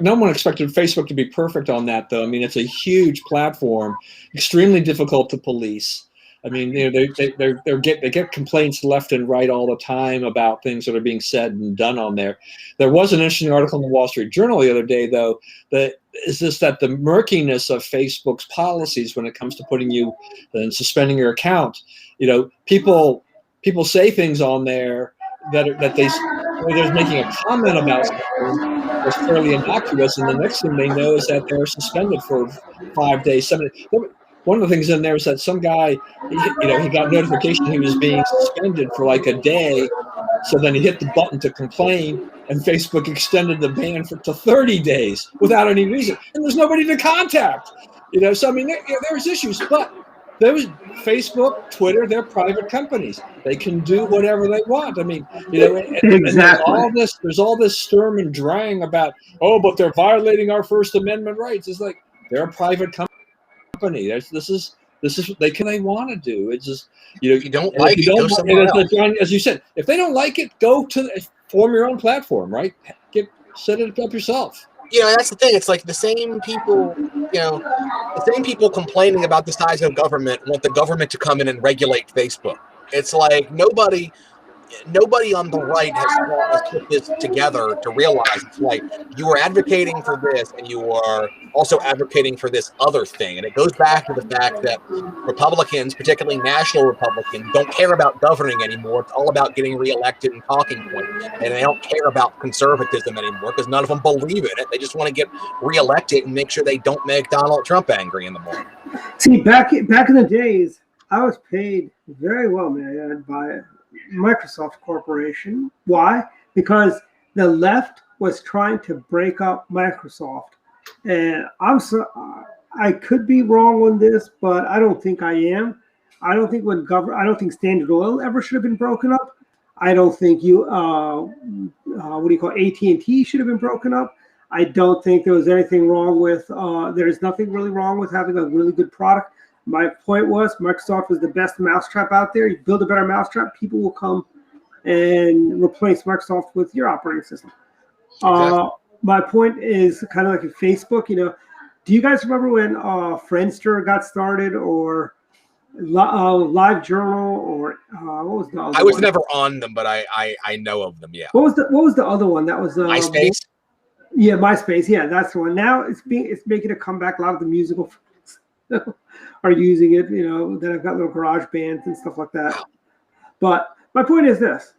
no one expected Facebook to be perfect on that, though. I mean, it's a huge platform, extremely difficult to police. I mean, they get complaints left and right all the time about things that are being said and done on there. There was an interesting article in the Wall Street Journal the other day, though, that the murkiness of Facebook's policies when it comes to putting you and suspending your account. People say things on there that they're making a comment about something that's fairly innocuous, and the next thing they know is that they're suspended for 5 days, 7 days. One of the things in there is that some guy, he got notification he was being suspended for like a day. So then he hit the button to complain, and Facebook extended the ban to 30 days without any reason. And there's nobody to contact. So I mean, there's issues, but those Facebook, Twitter, they're private companies. They can do whatever they want. I mean, exactly. And there's all this sturm and drang about, but they're violating our First Amendment rights. It's like, they're a private company. This is they want to do. It's just you don't like it, go somewhere else. As you said, if they don't like it, form your own platform, right? Set it up yourself. That's the thing. It's like the same people, the same people complaining about the size of government want the government to come in and regulate Facebook. It's like nobody on the right has put this together to realize it's like you are advocating for this and you are also advocating for this other thing. And it goes back to the fact that Republicans, particularly national Republicans, don't care about governing anymore. It's all about getting reelected and talking points. And they don't care about conservatism anymore because none of them believe in it. They just want to get reelected and make sure they don't make Donald Trump angry in the morning. See, back in the days, I was paid very well, man, by Microsoft Corporation. Why? Because the left was trying to break up Microsoft, and I could be wrong on this, but I don't think I am. I don't think Standard Oil ever should have been broken up. I don't think AT&T should have been broken up. I don't think there was anything wrong with. There's nothing really wrong with having a really good product. My point was Microsoft was the best mousetrap out there. You build a better mousetrap, people will come and replace Microsoft with your operating system. Exactly. My point is kind of like Facebook. Do you guys remember when Friendster got started, or Live Journal, or what was the other I was one? never on them, but I know of them. Yeah. What was the other one? That was MySpace. Yeah, MySpace. Yeah, that's the one. Now it's making a comeback. A lot of the musical are using it, that I've got little garage bands and stuff like that. But my point is this: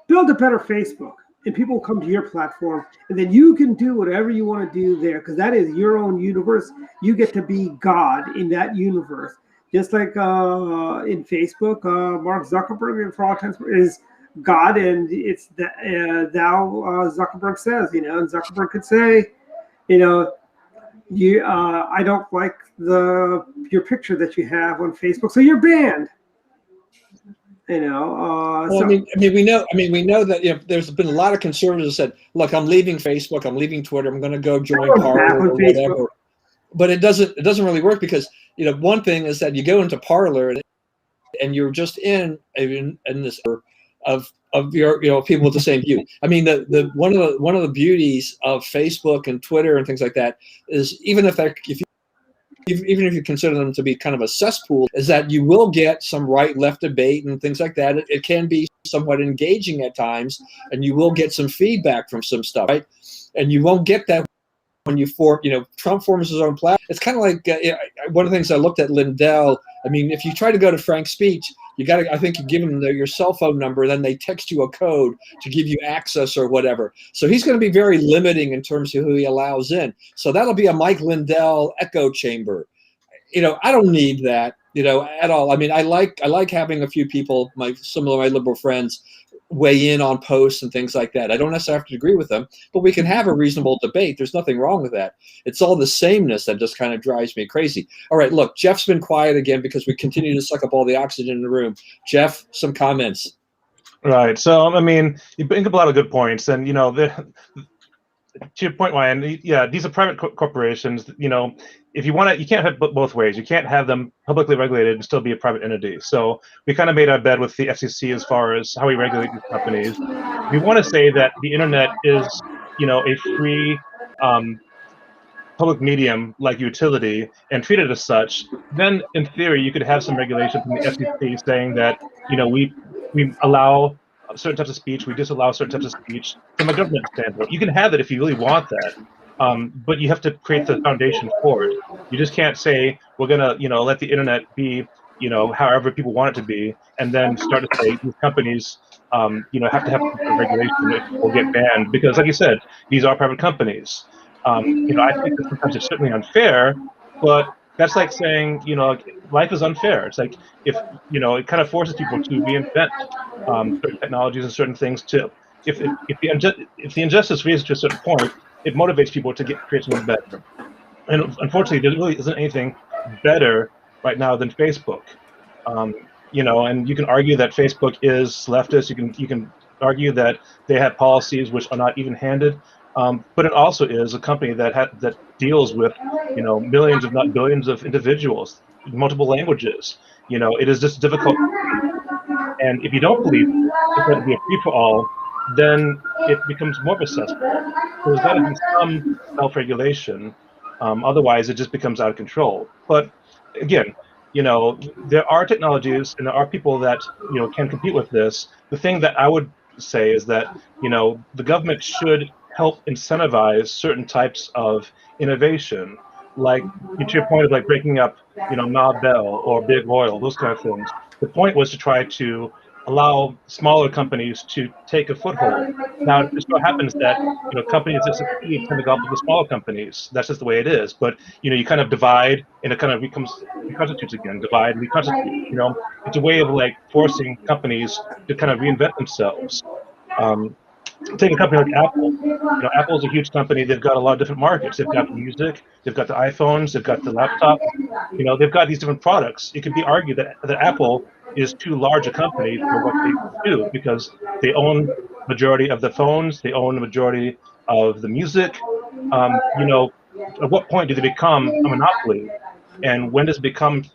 build a better Facebook, and people will come to your platform, and then you can do whatever you want to do there, because that is your own universe. You get to be God in that universe. Just like in Facebook, Mark Zuckerberg, for all intents, is God, and it's thou Zuckerberg says, and Zuckerberg could say, I don't like your picture that you have on Facebook, so you're banned. Well, I mean, we know that there's been a lot of conservatives that said, "Look, I'm leaving Facebook, I'm leaving Twitter, I'm going to go join Parler or whatever." but it doesn't really work because, one thing is that you go into Parler and you're just in this of your people with the same view. I mean, the one of the beauties of Facebook and Twitter and things like that is even if you consider them to be kind of a cesspool, is that you will get some right-left debate and things like that. It can be somewhat engaging at times, and you will get some feedback from some stuff, right? And you won't get that when Trump forms his own platform. It's kind of like one of the things I looked at Lindell. I mean, if you try to go to Frank's speech, I think you give them your cell phone number, then they text you a code to give you access or whatever. So he's going to be very limiting in terms of who he allows in. So that'll be a Mike Lindell echo chamber. I don't need that, at all. I mean, I like having a few people, some of my liberal friends, weigh in on posts and things like that. I don't necessarily have to agree with them, but we can have a reasonable debate. There's nothing wrong with that. It's all the sameness that just kind of drives me crazy. All right, look, Jeff's been quiet again because we continue to suck up all the oxygen in the room. Jeff, some comments. Right. So, I mean, you bring up a lot of good points, and to your point, Ryan, yeah, these are private corporations. If you want to, you can't have both ways. You can't have them publicly regulated and still be a private entity. So we kind of made our bed with the FCC as far as how we regulate these companies. We want to say that the internet is, a free public medium like utility and treat it as such. Then, in theory, you could have some regulation from the FCC saying that, we allow certain types of speech, we disallow certain types of speech from a government standpoint. You can have it if you really want that, but you have to create the foundation for it. You just can't say we're gonna, let the internet be, however people want it to be, and then start to say these companies, have to have regulation if will get banned because, like you said, these are private companies. I think that sometimes it's certainly unfair, but that's like saying, life is unfair. It's like if it kind of forces people to reinvent certain technologies and certain things to. If the injustice reaches to a certain point, it motivates people to create something better. And unfortunately, there really isn't anything better right now than Facebook. And you can argue that Facebook is leftist. You can argue that they have policies which are not even-handed. But it also is a company that deals with millions, if not billions, of individuals, multiple languages. It is just difficult. And if you don't believe it's going to be a free-for-all, then it becomes more of a cesspool. So there's got to be some self-regulation. Otherwise, it just becomes out of control. But again, there are technologies and there are people that can compete with this. The thing that I would say is that the government should help incentivize certain types of innovation, like to your point of like breaking up, Ma Bell or Big Oil, those kind of things. The point was to try to allow smaller companies to take a foothold. Now, it so happens that companies that succeed tend to go up with the smaller companies. That's just the way it is. But you kind of divide, and it kind of reconstitutes again. Divide, reconstitute. It's a way of like forcing companies to kind of reinvent themselves. Take a company like Apple. Apple's a huge company. They've got a lot of different markets. They've got the music, they've got the iPhones, they've got the laptop. They've got these different products. It could be argued that Apple is too large a company for what they do because they own majority of the phones, they own the majority of the music. At what point do they become a monopoly? And when does it become,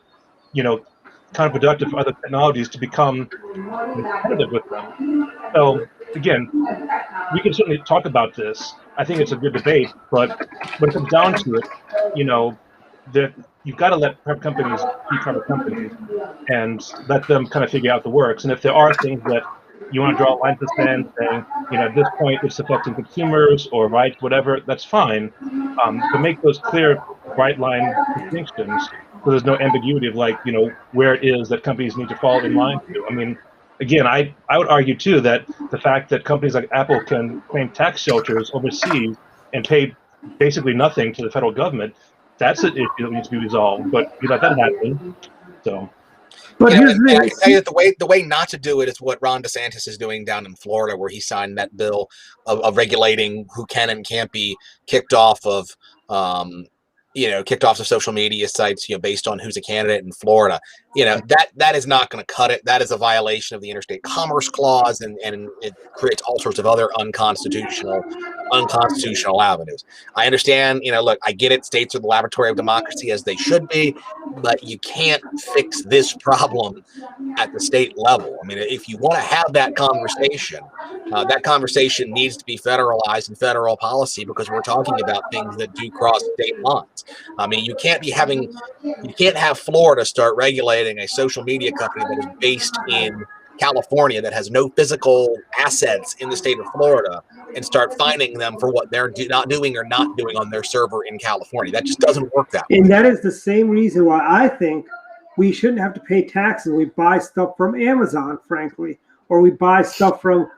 counterproductive for other technologies to become competitive with them? So again, we can certainly talk about this. I think it's a good debate, but when it comes down to it, you've got to let private companies be private companies and let them kind of figure out the works. And if there are things that you want to draw a line to the sand, saying, at this point it's affecting consumers or rights, whatever, that's fine. But make those clear, bright line distinctions so there's no ambiguity of like, where it is that companies need to fall in line to. I mean, again, I would argue too that the fact that companies like Apple can claim tax shelters overseas and pay basically nothing to the federal government, that's an issue that needs to be resolved. But we let that happen. So. But here's I can tell you that the way not to do it is what Ron DeSantis is doing down in Florida, where he signed that bill of regulating who can and can't be kicked off of kicked off the social media sites, based on who's a candidate in Florida. That is not going to cut it. That is a violation of the Interstate Commerce Clause, and it creates all sorts of other unconstitutional avenues. I understand, look, I get it. States are the laboratory of democracy, as they should be, but you can't fix this problem at the state level. I mean, if you want to have that conversation needs to be federalized in federal policy, because we're talking about things that do cross state lines. I mean, you can't have Florida start regulating a social media company that is based in California that has no physical assets in the state of Florida and start fining them for what they're not doing on their server in California. That just doesn't work that way. And that is the same reason why I think we shouldn't have to pay taxes. We buy stuff from Amazon, frankly, or we buy stuff from,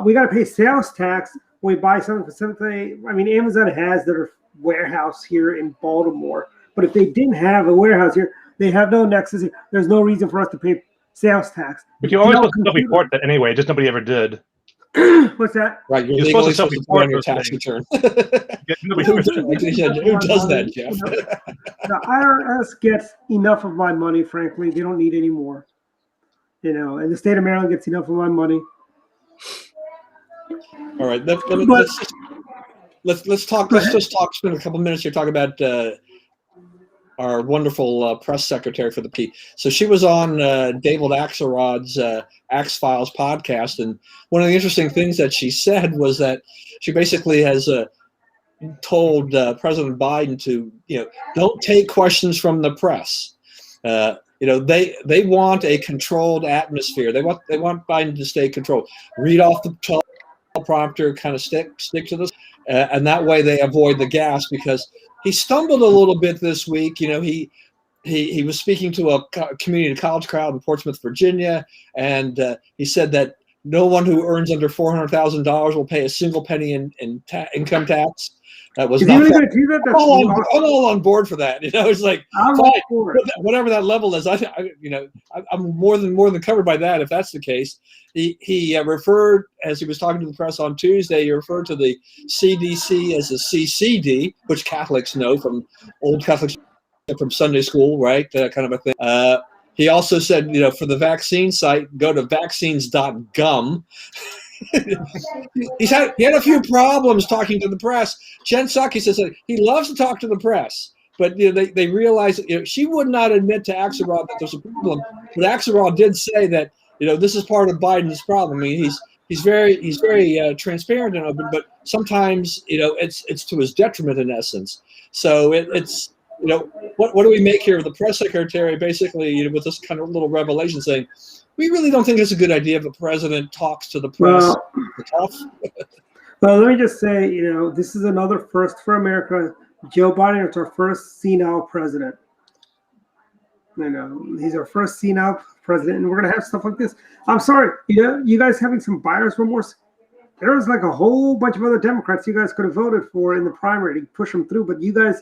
we got to pay sales tax when we buy something for something. I mean, Amazon has their warehouse here in Baltimore, but if they didn't have a warehouse here, they have no nexus. There's no reason for us to pay sales tax. But you always supposed to self-report that anyway, just nobody ever did. What's that? Right, you're supposed to legally self-report on your those tax things. return. Who Who does that, Jeff? The IRS gets enough of my money, frankly. They don't need any more. And the state of Maryland gets enough of my money. All right, let's just talk. Spend a couple minutes here talking about our wonderful press secretary for the P. So she was on David Axelrod's Axe Files podcast, and one of the interesting things that she said was that she basically has told President Biden to don't take questions from the press. They want a controlled atmosphere. They want Biden to stay controlled. Read off the teleprompter, kind of stick to this, and that way they avoid the gas, because he stumbled a little bit this week. He was speaking to a community college crowd in Portsmouth, Virginia, and he said that no one who earns under $400,000 will pay a single penny in income tax. That was not. Really going to do that? I'm all on board for that. It's like whatever that level is. I'm more than covered by that if that's the case. He referred, as he was talking to the press on Tuesday, he referred to the CDC as a CCD, which Catholics know from old Catholics from Sunday school, right? Kind of a thing. He also said, for the vaccine site, go to vaccines.gum. He had a few problems talking to the press. Jen Psaki says that he loves to talk to the press, but they realize she would not admit to Axelrod that there's a problem. But Axelrod did say that this is part of Biden's problem. I mean, he's very transparent and open, but sometimes it's to his detriment in essence. So it's what do we make here of the press secretary basically with this kind of little revelation saying, we really don't think it's a good idea if the president talks to the press. Well, let me just say, this is another first for America. Joe Biden is our first senile president. He's our first senile president, and we're going to have stuff like this. I'm sorry, you guys having some buyer's remorse. There was like a whole bunch of other Democrats you guys could have voted for in the primary to push them through, but you guys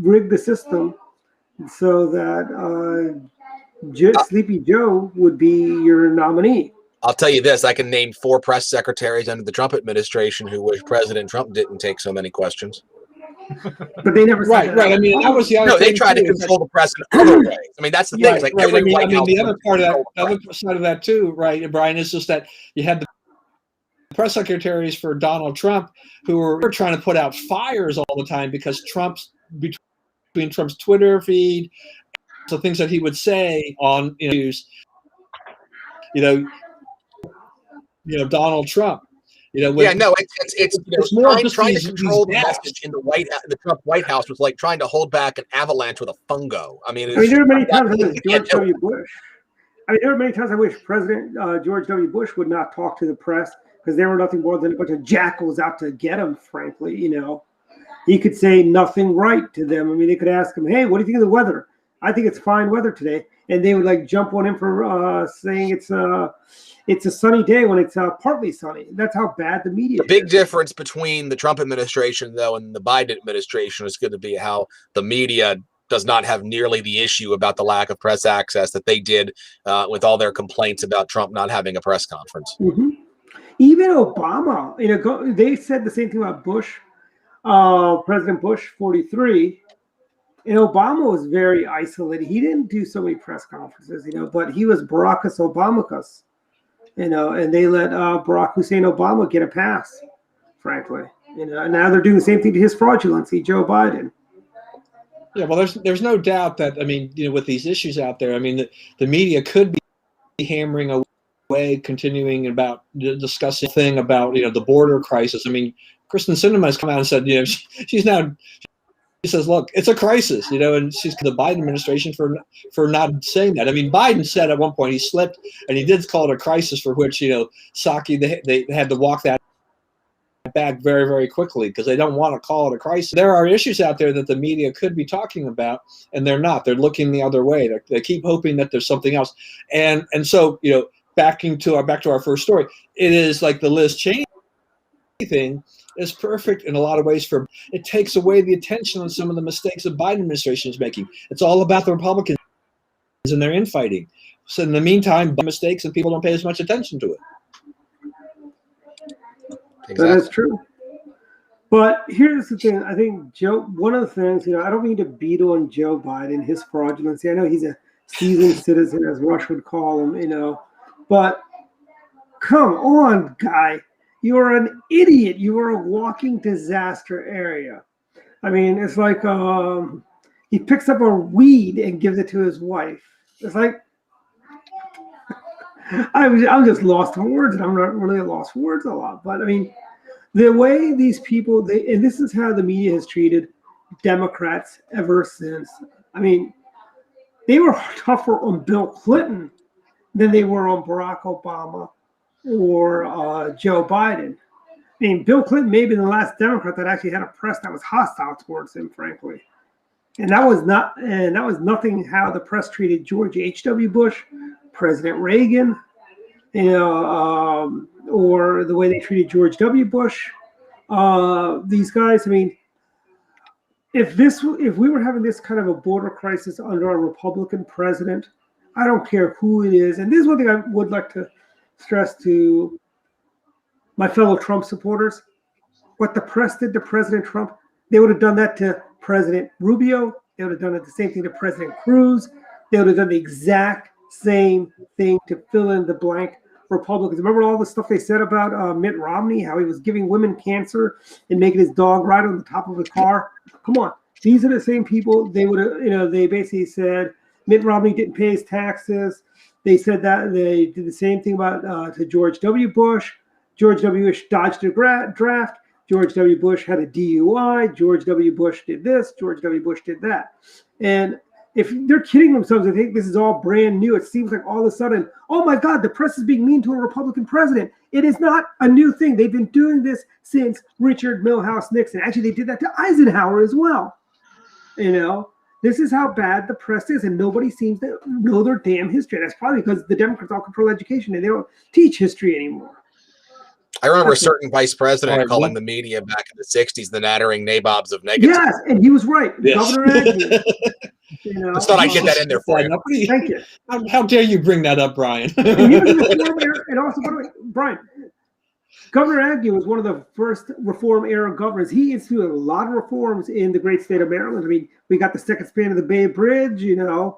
rigged the system so that Sleepy Joe would be your nominee. I'll tell you this: I can name 4 press secretaries under the Trump administration who wish President Trump didn't take so many questions. But they never said that. Right. I mean, that was the other. No, they tried to control the press in other ways. I mean, that's the thing. It's like every White House. The other part of that, the other side of that too, right, Brian, is just that you had the press secretaries for Donald Trump who were trying to put out fires all the time because between Trump's Twitter feed, so things that he would say on news, Donald Trump. It's more trying to control the message in the Trump White House was like trying to hold back an avalanche with a fungo. I mean, there are many times I wish George W. Bush. There are many times I wish President George W. Bush would not talk to the press because they were nothing more than a bunch of jackals out to get him. Frankly, he could say nothing right to them. I mean, they could ask him, "Hey, what do you think of the weather?" I think it's fine weather today, and they would jump on him for saying it's a sunny day when it's partly sunny. That's how bad the media is. The big difference between the Trump administration, though, and the Biden administration is going to be how the media does not have nearly the issue about the lack of press access that they did with all their complaints about Trump not having a press conference. Mm-hmm. Even Obama, they said the same thing about Bush, President Bush, 43. And Obama was very isolated. He didn't do so many press conferences, but he was Barackus Obamacus, and they let Barack Hussein Obama get a pass, frankly. And now they're doing the same thing to his fraudulency, Joe Biden. Yeah, well, there's no doubt that, I mean, with these issues out there, I mean, the media could be hammering away, continuing about discussing thing about, the border crisis. I mean, Kristen Sinema has come out and said, she says, look, it's a crisis, and she's the Biden administration for not saying that. I mean, Biden said at one point he slipped and he did call it a crisis, for which, Psaki, they had to walk that back very, very quickly because they don't want to call it a crisis. There are issues out there that the media could be talking about, and they're not. They're looking the other way. They keep hoping that there's something else. And so, back to our first story, it is like the Liz Cheney thing is perfect in a lot of ways. It takes away the attention on some of the mistakes the Biden administration is making. It's all about the Republicans and their infighting. So in the meantime, mistakes and people don't pay as much attention to it. Exactly. That is true. But here's the thing. I think one of the things, I don't mean to beat on Joe Biden, his fraudulency. I know he's a seasoned citizen, as Rush would call him, but come on, guy. You are an idiot. You are a walking disaster area. I mean, it's like he picks up a weed and gives it to his wife. It's like, I'm just lost for words, and I'm not really lost for words a lot. But I mean, the way these people, and this is how the media has treated Democrats ever since. I mean, they were tougher on Bill Clinton than they were on Barack Obama or Joe Biden. I mean, Bill Clinton may have been the last Democrat that actually had a press that was hostile towards him, frankly. And that was nothing how the press treated George H.W. Bush, President Reagan, or the way they treated George W. Bush. These guys, I mean, if we were having this kind of a border crisis under a Republican president, I don't care who it is. And this is one thing I would like to stress to my fellow Trump supporters. What the press did to President Trump, they would have done that to President Rubio. They would have done it the same thing to President Cruz. They would have done the exact same thing to fill in the blank Republicans. Remember all the stuff they said about Mitt Romney, how he was giving women cancer and making his dog ride on the top of his car? Come on. These are the same people. They would have, they basically said Mitt Romney didn't pay his taxes. They said that they did the same thing about to George W. Bush. George W. Bush dodged a draft. George W. Bush had a DUI. George W. Bush did this. George W. Bush did that. And if they're kidding themselves, they think this is all brand new. It seems like all of a sudden, oh my God, the press is being mean to a Republican president. It is not a new thing. They've been doing this since Richard Milhouse Nixon. Actually, they did that to Eisenhower as well. This is how bad the press is, and nobody seems to know their damn history. That's probably because the Democrats all control education and they don't teach history anymore. I remember a certain vice president calling the media back in the 60s the nattering nabobs of negative. Yes, and he was right. Yes. Governor Agnew. Just thought I'd get that in there for you. Thank you. How dare you bring that up, Brian? And he was a reformer, and also, by the way, Brian, Governor Agnew was one of the first reform-era governors. He instituted a lot of reforms in the great state of Maryland. I mean, we got the second span of the Bay Bridge, and I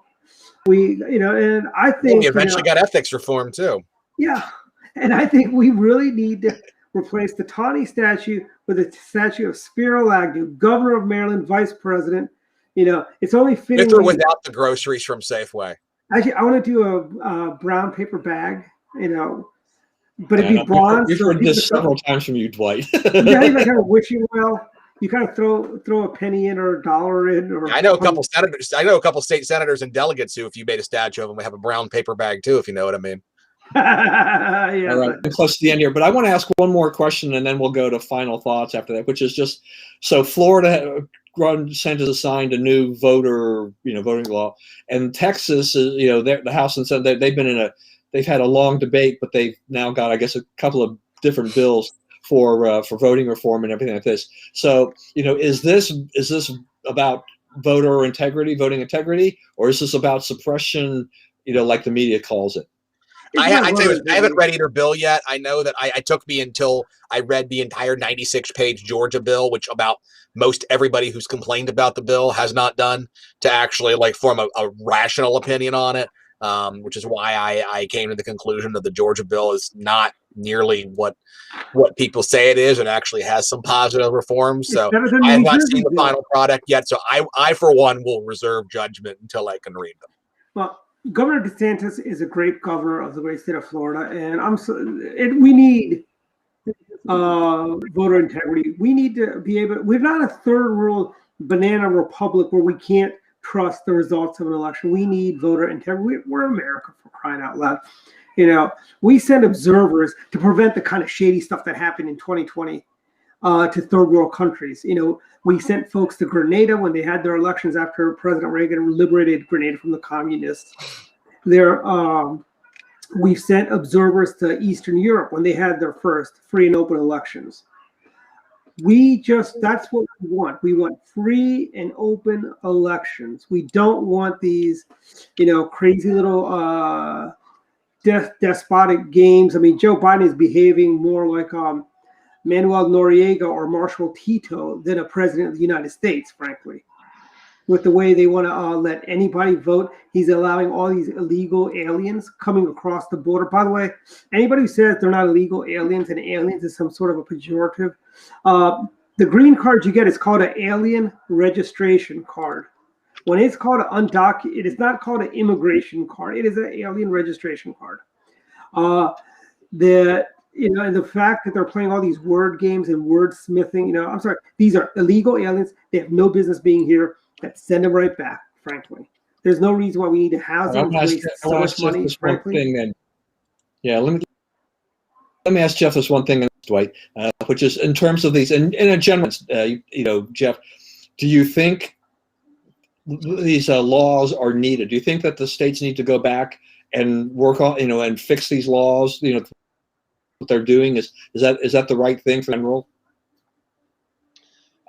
think we eventually got ethics reform too. Yeah. And I think we really need to replace the Taney statue with a statue of Spiro Agnew, governor of Maryland, vice president. It's only fitting. With or without the groceries from Safeway. Actually, I want to do a brown paper bag, but it'd be bronze. We've heard this several times from you, Dwight. Yeah, you kind of wishing well. You kind of throw a penny in or a dollar in. Or I know a couple senators. I know a couple state senators and delegates who, if you made a statue of them, would have a brown paper bag too, if you know what I mean. Yeah, all right, close to the end here, but I want to ask one more question, and then we'll go to final thoughts after that, which is just so Florida has assigned a new voting law, and Texas is, the House and Senate, they've had a long debate, but they've now got, I guess, a couple of different bills for voting reform and everything like this. So, is this about voting integrity, or is this about suppression, like the media calls it? It's I not tell you, voter I haven't integrity. read either bill yet. I know that I took me until I read the entire 96-page Georgia bill, which about most everybody who's complained about the bill has not done, to actually like form a rational opinion on it. Which is why I came to the conclusion that the Georgia bill is not nearly what people say it is, and actually has some positive reforms. It's So better than I the have New not Jersey seen the bill. final product yet. So I for one will reserve judgment until I can read them. Well, Governor DeSantis is a great governor of the great state of Florida, and we need voter integrity. We need to be able. We're not a third world banana republic where we can't trust the results of an election. We need voter integrity. We're America, for crying out loud. We send observers to prevent the kind of shady stuff that happened in 2020 to third world countries. We sent folks to Grenada when they had their elections after President Reagan liberated Grenada from the communists. We've sent observers to Eastern Europe when they had their first free and open elections. That's what we want. We want free and open elections. We don't want these, crazy little despotic games. I mean, Joe Biden is behaving more like Manuel Noriega or Marshal Tito than a president of the United States, frankly. With the way they want to let anybody vote, he's allowing all these illegal aliens coming across the border. By the way, anybody who says they're not illegal aliens and aliens is some sort of a pejorative, the green card you get is called an alien registration card. When it's called an undocumented, it is not called an immigration card. It is an alien registration card. And the fact that they're playing all these word games and wordsmithing, I'm sorry, these are illegal aliens. They have no business being here. Let's send them right back, frankly. There's no reason why we need to house them. Waste so much money, frankly. Yeah, let me ask Jeff this one thing, Dwight, which is in terms of these, in a general, Jeff, do you think these laws are needed? Do you think that the states need to go back and work on, and fix these laws? What they're doing is that the right thing for general?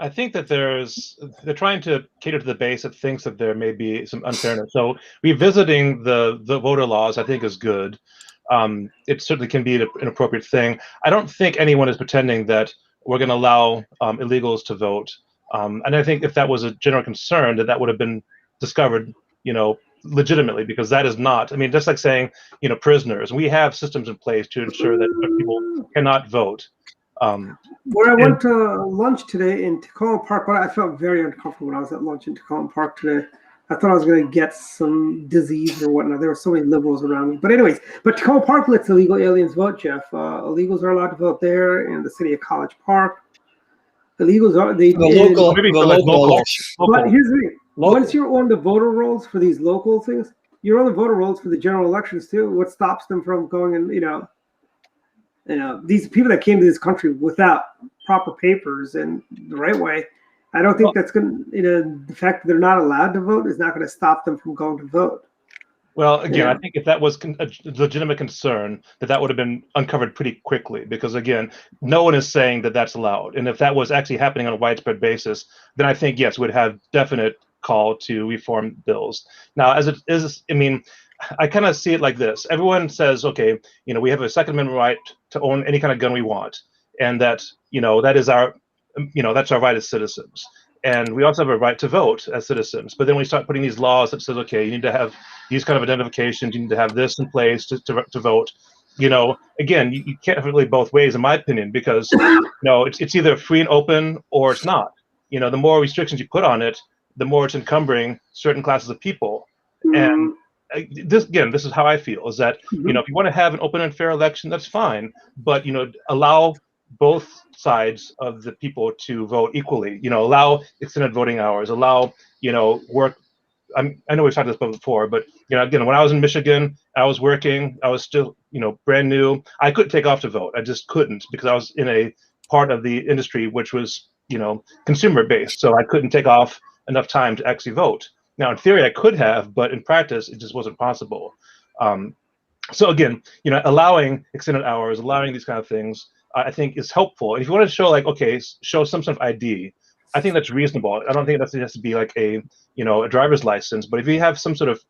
I think that they're trying to cater to the base that thinks that there may be some unfairness. So revisiting the voter laws, I think, is good. It certainly can be an appropriate thing. I don't think anyone is pretending that we're going to allow illegals to vote. And I think if that was a general concern, that would have been discovered, legitimately, because that is not. I mean, just like saying, prisoners. We have systems in place to ensure that people cannot vote. Where I went to lunch today in Tacoma Park, but I felt very uncomfortable when I was at lunch in Tacoma Park today. I thought I was going to get some disease or whatnot. There were so many liberals around me. But anyways, Tacoma Park lets illegal aliens vote, Jeff. Illegals are allowed to vote there in the city of College Park. Illegals are the local election. But here's the thing. Once you're on the voter rolls for these local things, you're on the voter rolls for the general elections too. What stops them from going and these people that came to this country without proper papers and the right way, I don't think that's going to, the fact that they're not allowed to vote is not going to stop them from going to vote. Well, again, I think if that was a legitimate concern, that would have been uncovered pretty quickly, because, again, no one is saying that that's allowed. And if that was actually happening on a widespread basis, then I think, yes, we'd have definite call to reform bills. Now, as it is, I mean, I kind of see it like this. Everyone says, okay, we have a Second Amendment right to own any kind of gun we want, and that, that is our, that's our right as citizens. And we also have a right to vote as citizens. But then we start putting these laws that says, okay, you need to have these kind of identifications, you need to have this in place to vote. Again, you can't have it really both ways, in my opinion, because it's either free and open or it's not. The more restrictions you put on it, the more it's encumbering certain classes of people. And this is how I feel, is that if you want to have an open and fair election, that's fine, but allow both sides of the people to vote equally. Allow extended voting hours, allow work. I know we've talked about this before, but again, when I was in Michigan, I was working, I was still brand new. I couldn't take off to vote. I just couldn't, because I was in a part of the industry which was consumer based, so I couldn't take off enough time to actually vote. Now, in theory, I could have, but in practice, it just wasn't possible. So again, allowing extended hours, allowing these kind of things, I think is helpful. And if you want to show show some sort of ID, I think that's reasonable. I don't think that has to be like a driver's license, but if you have some sort of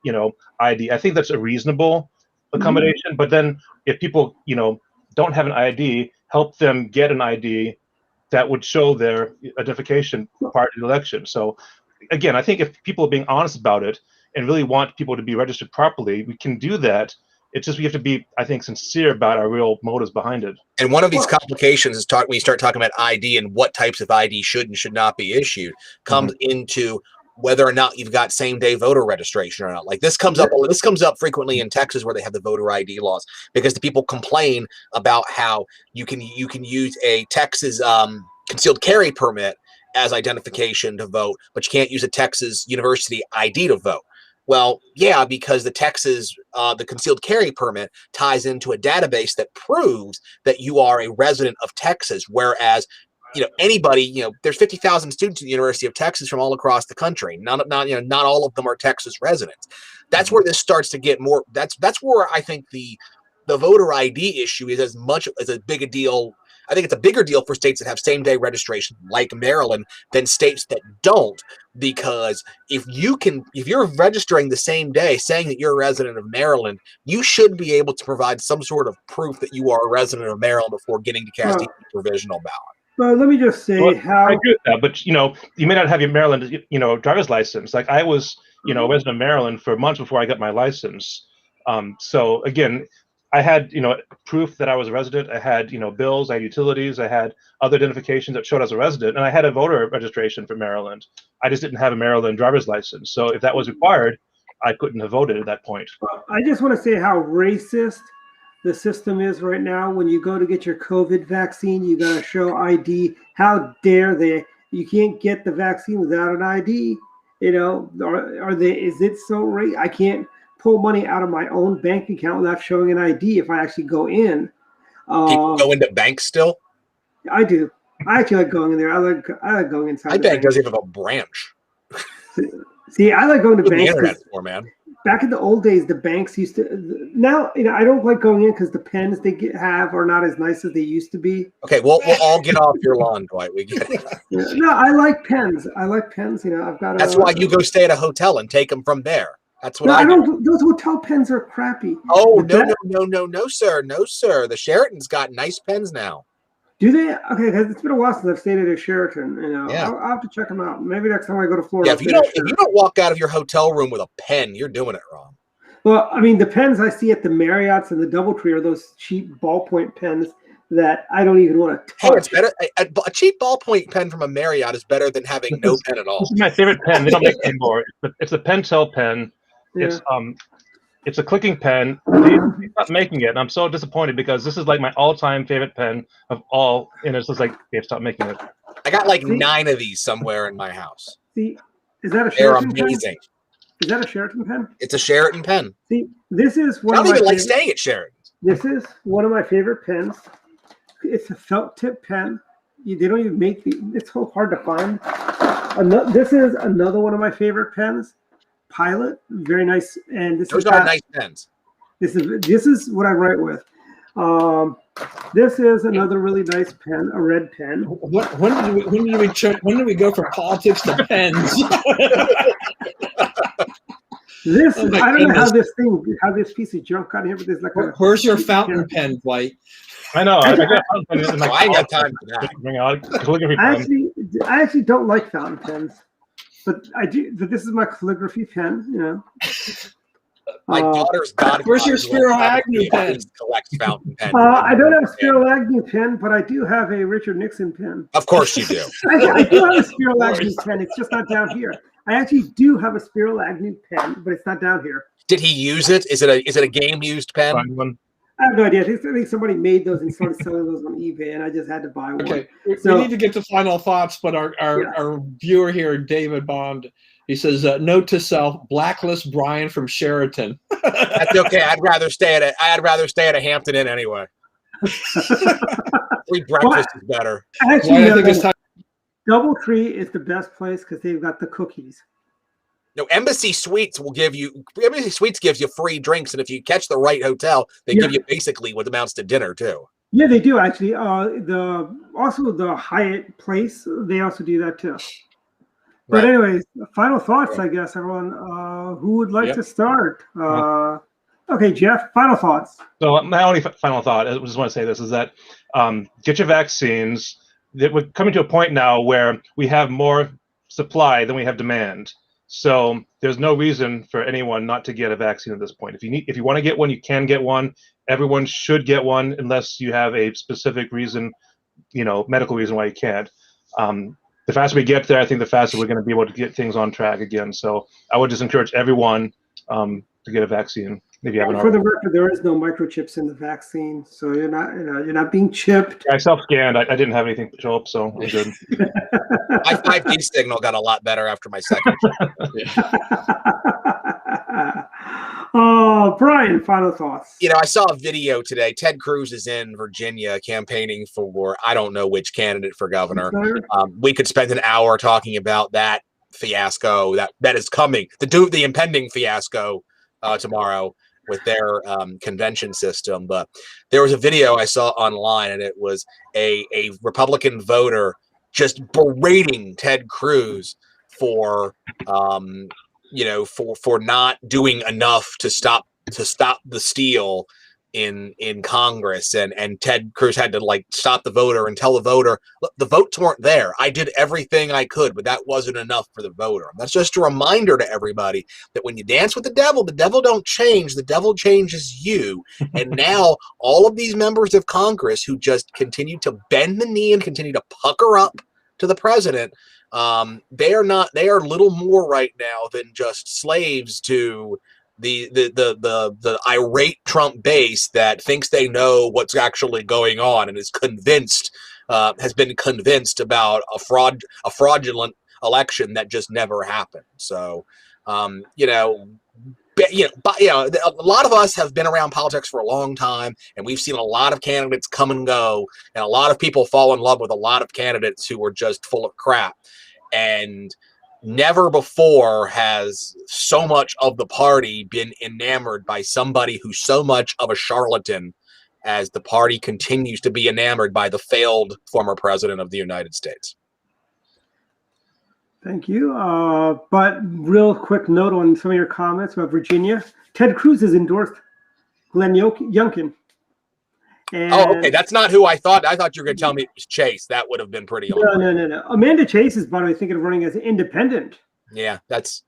ID, I think that's a reasonable accommodation. But then if people, don't have an ID, help them get an ID that would show their identification prior to the election. So again, I think if people are being honest about it and really want people to be registered properly, we can do that. It's just we have to be, I think, sincere about our real motives behind it. And one of these complications is when you start talking about ID and what types of ID should and should not be issued, comes into whether or not you've got same-day voter registration or not. Like this comes up frequently in Texas where they have the voter ID laws, because the people complain about how you can use a Texas concealed carry permit as identification to vote, but you can't use a Texas University ID to vote. Well, yeah, because the Texas, the concealed carry permit ties into a database that proves that you are a resident of Texas, whereas, anybody, there's 50,000 students at the University of Texas from all across the country. Not all of them are Texas residents. That's where this starts to get more. That's where I think the voter ID issue is as big a deal. I think it's a bigger deal for states that have same-day registration, like Maryland, than states that don't. Because if you're registering the same day, saying that you're a resident of Maryland, you should be able to provide some sort of proof that you are a resident of Maryland before getting to cast a provisional ballot. Well, let me just say I agree with that, but you may not have your Maryland, driver's license. Like I was, a resident of Maryland for months before I got my license. So again, I had, proof that I was a resident. I had, bills, I had utilities, I had other identifications that showed I was a resident, and I had a voter registration for Maryland. I just didn't have a Maryland driver's license. So if that was required, I couldn't have voted at that point. I just want to say how racist the system is right now. When you go to get your COVID vaccine, you got to show ID. How dare they? You can't get the vaccine without an ID. Is it so racist? I can't pull money out of my own bank account without showing an ID if I actually go in. People go into banks still? I do. I actually like going in there. I like going inside. My bank doesn't even have a branch. See, I like going to banks. The internet for, man. Back in the old days, the banks used to. Now, I don't like going in because the pens they have are not as nice as they used to be. Okay, we'll all get off your lawn, Dwight. We get it. No, I like pens. I've got. That's why you go stay at a hotel and take them from there. That's what I don't. Those hotel pens are crappy. Oh no, sir, no, sir. The Sheraton's got nice pens now. Do they? Okay, because it's been a while since I've stayed at a Sheraton. Yeah. I'll have to check them out. Maybe next time I go to Florida. Yeah, if you don't walk out of your hotel room with a pen, you're doing it wrong. Well, the pens I see at the Marriotts and the DoubleTree are those cheap ballpoint pens that I don't even want to touch. Oh, it's better. A cheap ballpoint pen from a Marriott is better than having no pen at all. This is my favorite pen. They don't make it anymore. It's a Pentel pen. Yeah. It's a clicking pen. They're not making it, and I'm so disappointed because this is like my all-time favorite pen of all, and it's just like they've stopped making it. I got like 9 of these somewhere in my house. See, is that a Sheraton They're amazing. Pen? Is that a Sheraton pen? It's a Sheraton pen. See, this is one. I don't even like staying at Sheraton. This is one of my favorite pens. It's a felt tip pen. They don't even make it's so hard to find. This is another one of my favorite pens. Pilot, very nice, and those are nice pens. This is what I write with. This is another really nice pen, a red pen. When did we go from politics to pens? I don't know how this piece of junk got here, but there's like where's your fountain pen, Dwight? I know. I ain't got time for that. I actually don't like fountain pens. But I do. But this is my calligraphy pen. My daughter's got it. Where's your Spiro Agnew pen? Collects fountain pens. I don't have a Spiro Agnew pen, but I do have a Richard Nixon pen. Of course you do. I do have a Spiro Agnew pen. It's just not down here. I actually do have a Spiro Agnew pen, but it's not down here. Did he use it? Is it a game used pen? I have no idea. I think somebody made those and started selling those on eBay, and I just had to buy one. Okay, we need to get to final thoughts, but our viewer here, David Bond, he says, note to self, blacklist Brian from Sheraton. That's okay. I'd rather stay at a Hampton Inn anyway. Free breakfast is better. Actually, DoubleTree is the best place because they've got the cookies. No, Embassy Suites gives you free drinks, and if you catch the right hotel, they give you basically what amounts to dinner too. Yeah, they do actually. The Hyatt place, they also do that too. But anyways, final thoughts, I guess, everyone. Who would like to start? Okay, Jeff, final thoughts. So my only final thought, I just want to say this, is that get your vaccines. We're coming to a point now where we have more supply than we have demand. So there's no reason for anyone not to get a vaccine at this point. If you want to get one, you can get one. Everyone should get one unless you have a specific reason, medical reason why you can't. The faster we get there, I think the faster we're going to be able to get things on track again. So I would just encourage everyone to get a vaccine. If you haven't For the already. record, there is no microchips in the vaccine, so you're not being chipped. I self-scanned. I didn't have anything show up, so I'm good. My 5G signal got a lot better after my second. Oh, Brian, final thoughts. I saw a video today. Ted Cruz is in Virginia campaigning for I don't know which candidate for governor. We could spend an hour talking about that fiasco that is coming, the impending fiasco tomorrow with their convention system. But there was a video I saw online, and it was a Republican voter just berating Ted Cruz for for not doing enough to stop the steal in Congress, and Ted Cruz had to stop the voter and tell the voter, look, the votes weren't there. I did everything I could, but that wasn't enough for the voter. And that's just a reminder to everybody that when you dance with the devil don't change. The devil changes you. And now all of these members of Congress who just continue to bend the knee and continue to pucker up to the president, they are little more right now than just slaves to the irate Trump base that thinks they know what's actually going on and is has been convinced about a fraudulent election that just never happened. So, a lot of us have been around politics for a long time, and we've seen a lot of candidates come and go, and a lot of people fall in love with a lot of candidates who are just full of crap. And never before has so much of the party been enamored by somebody who's so much of a charlatan as the party continues to be enamored by the failed former president of the United States. Thank you. But real quick note on some of your comments about Virginia. Ted Cruz has endorsed Glenn Youngkin. Oh, okay. That's not who I thought. I thought you were going to tell me it was Chase. That would have been pretty. No. Amanda Chase is, by the way, thinking of running as an independent. Yeah, that's.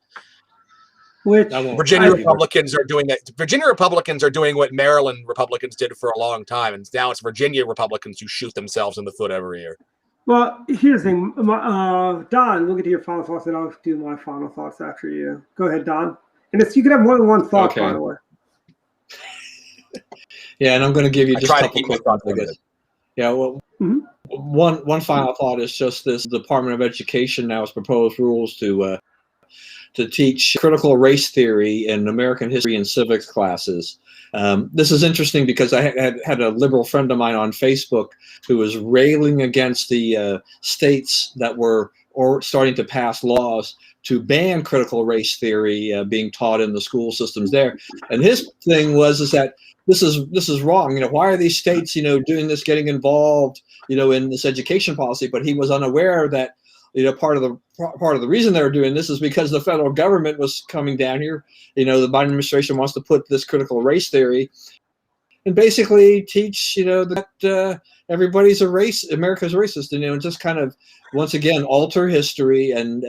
Which Virginia Republicans are doing that. Virginia Republicans are doing what Maryland Republicans did for a long time, and now it's Virginia Republicans who shoot themselves in the foot every year. Well, here's the thing. Don, we'll get to your final thoughts, and I'll do my final thoughts after you. Go ahead, Don. And you can have more than one thought, okay. By the way. Yeah, and I'm going to give you just a couple quick thoughts, I guess. Yeah, well, one final thought is just this: the Department of Education now has proposed rules to teach critical race theory in American history and civics classes. This is interesting because I had a liberal friend of mine on Facebook who was railing against the states that were starting to pass laws to ban critical race theory being taught in the school systems there. And his thing was that this is wrong. Why are these states, doing this, getting involved, in this education policy? But he was unaware that, part of the reason they were doing this is because the federal government was coming down here. The Biden administration wants to put this critical race theory and basically teach, that everybody's America's racist, and just kind of once again alter history and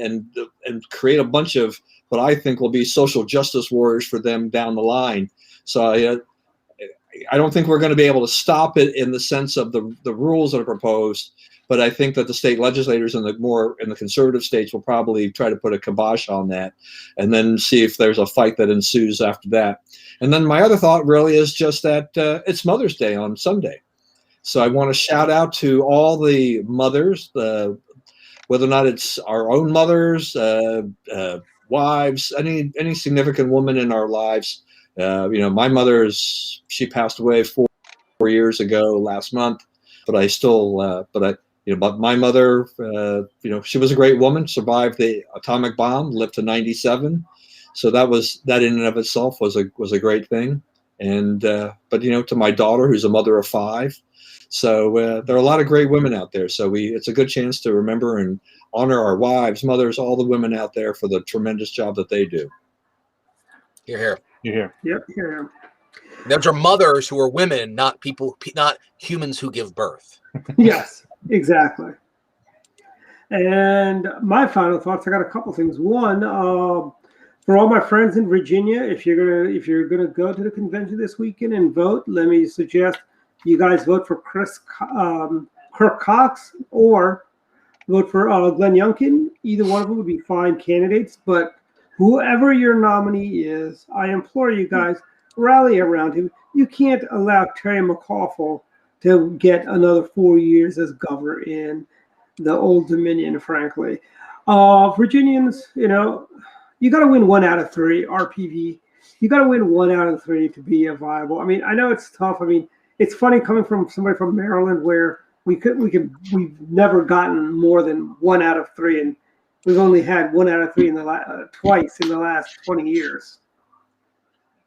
create a bunch of what I think will be social justice warriors for them down the line. So I don't think we're going to be able to stop it in the sense of the rules that are proposed, but I think that the state legislators in the conservative states will probably try to put a kibosh on that, and then see if there's a fight that ensues after that. And then my other thought really is just that it's Mother's Day on Sunday. So I want to shout out to all the mothers, whether or not it's our own mothers, wives, any significant woman in our lives. My mother she passed away 4 years ago last month, but I still, but my mother, she was a great woman, survived the atomic bomb, lived to 97. So that in and of itself was a great thing. And, but to my daughter, who's a mother of 5. So there are a lot of great women out there. So it's a good chance to remember and honor our wives, mothers, all the women out there for the tremendous job that they do. You're here. Yep, here. Those are mothers who are women, not people, not humans who give birth. Yes, exactly. And my final thoughts, I got a couple things. One, for all my friends in Virginia, if you're gonna go to the convention this weekend and vote, let me suggest you guys vote for Kirk Cox or vote for Glenn Youngkin. Either one of them would be fine candidates, but whoever your nominee is, I implore you guys, rally around him. You can't allow Terry McAuliffe to get another 4 years as governor in the Old Dominion, frankly. Virginians, you got to win 1 out of 3, RPV. You got to win 1 out of 3 to be a viable. I mean, I know it's tough. I mean, it's funny coming from somebody from Maryland where we've never gotten more than 1 out of 3, and we've only had 1 out of 3 twice in the last 20 years.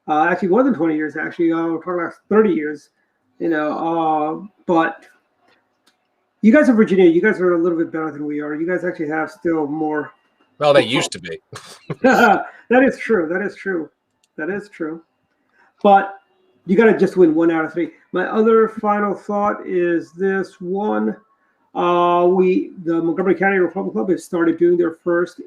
Actually, more than 20 years. Actually, we're talking about 30 years. But you guys in Virginia, you guys are a little bit better than we are. You guys actually have still more. Well, they used to be. That is true. That is true. That is true. But you got to just win 1 out of 3. My other final thought is this one. The Montgomery County Republican Club has started doing their first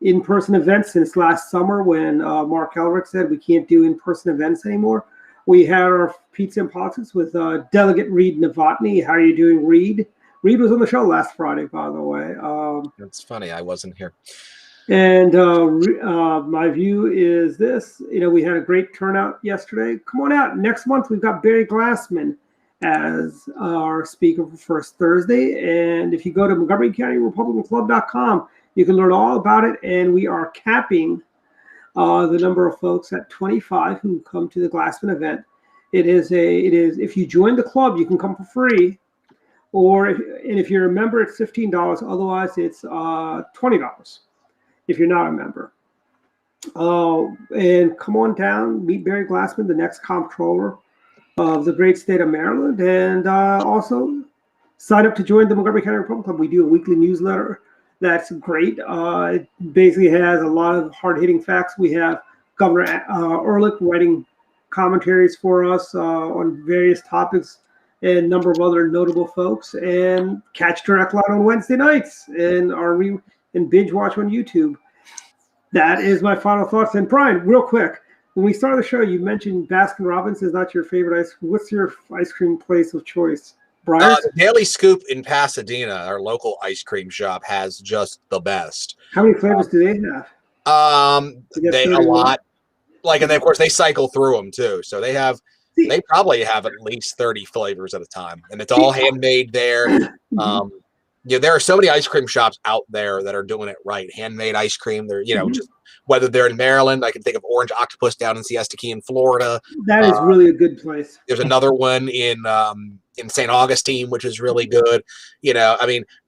in-person events since last summer when Mark Elrick said we can't do in-person events anymore. We had our Pizza and Politics with Delegate Reed Novotny. How are you doing, Reed? Reed was on the show last Friday, by the way. That's funny. I wasn't here. And my view is this. We had a great turnout yesterday. Come on out. Next month, we've got Barry Glassman as our speaker for First Thursday. And if you go to MontgomeryCountyRepublicanClub.com, you can learn all about it. And we are capping the number of folks at 25 who come to the Glassman event. It is if you join the club, you can come for free, if you're a member, it's $15. Otherwise, it's $20 if you're not a member. And come on down, meet Barry Glassman, the next comptroller of the great state of Maryland, and also sign up to join the Montgomery County Republican Club. We do a weekly newsletter. That's great. It basically has a lot of hard-hitting facts. We have Governor Ehrlich writing commentaries for us on various topics and a number of other notable folks. And catch Direct Line on Wednesday nights and binge watch on YouTube. That is my final thoughts. And Brian, real quick, when we started the show, you mentioned Baskin Robbins is not your favorite ice cream. What's your ice cream place of choice? Brian? The Daily Scoop in Pasadena, our local ice cream shop, has just the best. How many flavors do they have? They a lot. And then, of course, they cycle through them too. So they probably have at least 30 flavors at a time, and it's all handmade there. There are so many ice cream shops out there that are doing it right. Handmade ice cream. They're, just whether they're in Maryland, I can think of Orange Octopus down in Siesta Key in Florida. That is really a good place. There's another one in St. Augustine, which is really good.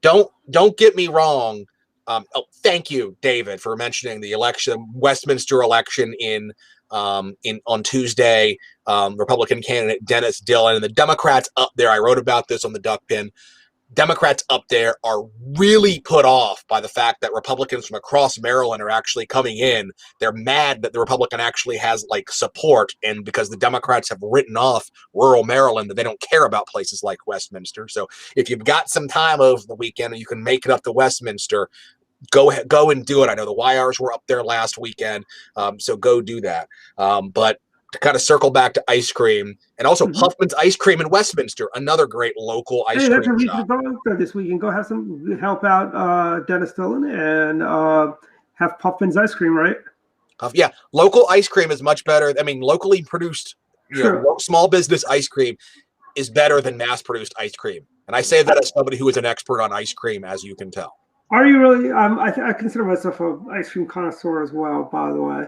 Don't get me wrong. Thank you, David, for mentioning the Westminster election on Tuesday. Republican candidate Dennis Dillon and the Democrats up there. I wrote about this on the Duck Pin. Democrats up there are really put off by the fact that Republicans from across Maryland are actually coming in. They're mad that the Republican actually has support, and because the Democrats have written off rural Maryland, that they don't care about places like Westminster. So if you've got some time over the weekend and you can make it up to Westminster, go and do it. I know the YRs were up there last weekend, so go do that. But to kind of circle back to ice cream, and also Puffman's Ice Cream in Westminster, another great local ice cream shop. That's a reason to go this week and go help out Dennis Dillon and have Puffman's Ice Cream, right? Yeah, local ice cream is much better. I mean, locally produced, small business ice cream is better than mass-produced ice cream. And I say that as somebody who is an expert on ice cream, as you can tell. Are you really? I consider myself an ice cream connoisseur as well, by the way.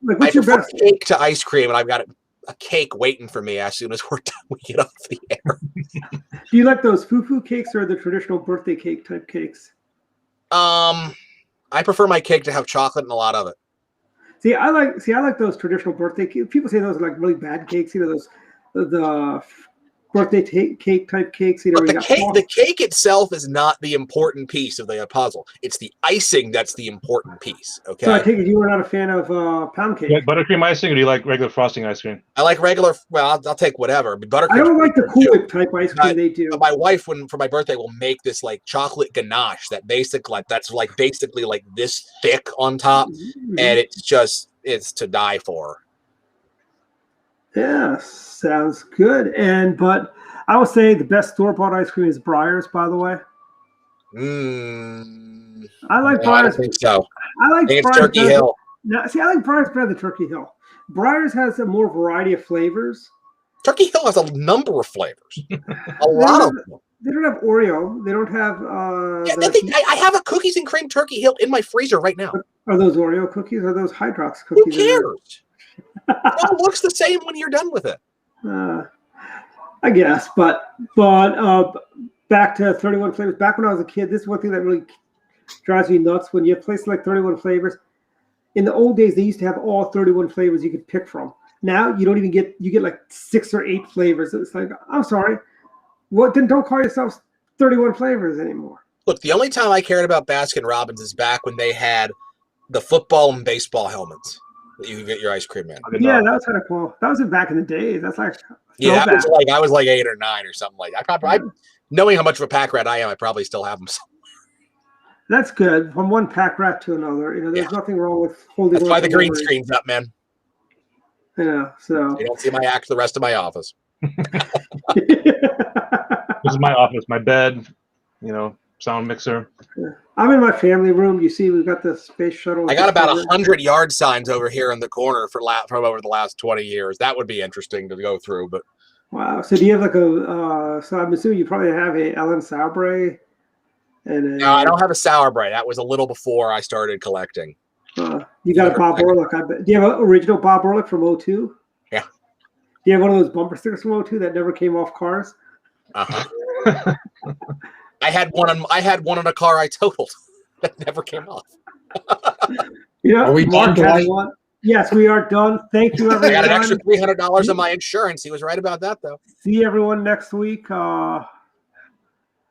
What's your best cake to ice cream? And I've got a cake waiting for me as soon as we get off the air. Do you like those foo-foo cakes or the traditional birthday cake type cakes? I prefer my cake to have chocolate and a lot of it. See, I like those traditional birthday cakes. People say those are like really bad cakes. Those birthday cake type cakes. You know, But the cake itself is not the important piece of the puzzle. It's the icing that's the important piece. Okay. So I take it you were not a fan of pound cake. You like buttercream icing, or do you like regular frosting ice cream? I like regular. Well, I'll take whatever. Buttercream. I don't like the Cool Whip type ice cream they do. My wife, for my birthday, will make this like chocolate ganache that's basically like this thick on top, and it's to die for. Yeah, sounds good. But I would say the best store-bought ice cream is Breyers, by the way. I like Breyers. I don't think so. I think it's Turkey Hill. No, see, I like Breyers better than Turkey Hill. Breyers has a more variety of flavors. Turkey Hill has a number of flavors. A lot of them. They don't have Oreo. They don't have. I have a cookies and cream Turkey Hill in my freezer right now. Are those Oreo cookies? Or are those Hydrox cookies? Who cares? It all looks the same when you're done with it. I guess, but back to 31 flavors. Back when I was a kid, this is one thing that really drives me nuts. When you have places like 31 flavors, in the old days they used to have all 31 flavors you could pick from. Now you don't even get like 6 or 8 flavors. It's like, I'm sorry, what? Then don't call yourselves 31 flavors anymore. Look, the only time I cared about Baskin Robbins is back when they had the football and baseball helmets that you could get your ice cream in. Yeah, that was kind of cool. That was back in the days. That's like that was like I was like 8 or 9 or something like that. I knowing how much of a pack rat I am, I probably still have them. That's good. From one pack rat to another, you know, there's nothing wrong with holding. That's why the green screen's up, man. Yeah, so you don't see the rest of my office. This is my office, my bed, sound mixer. Yeah. I'm in my family room. You see, we've got the space shuttle. I got about 100 yard signs over here in the corner from over the last 20 years. That would be interesting to go through, but. Wow. So do you have like so I'm assuming you probably have a Ellen Saubre. No, I don't have a Sauerbrae. That was a little before I started collecting. You got a Bob Orlick, I bet. Do you have an original Bob Orlick from 02? Yeah. Do you have one of those bumper stickers from 02 that never came off cars? Uh-huh. I had one on a car I totaled that never came off. Are we done? Yes, we are done. Thank you, everyone. I got an extra $300 on my insurance. He was right about that, though. See everyone next week.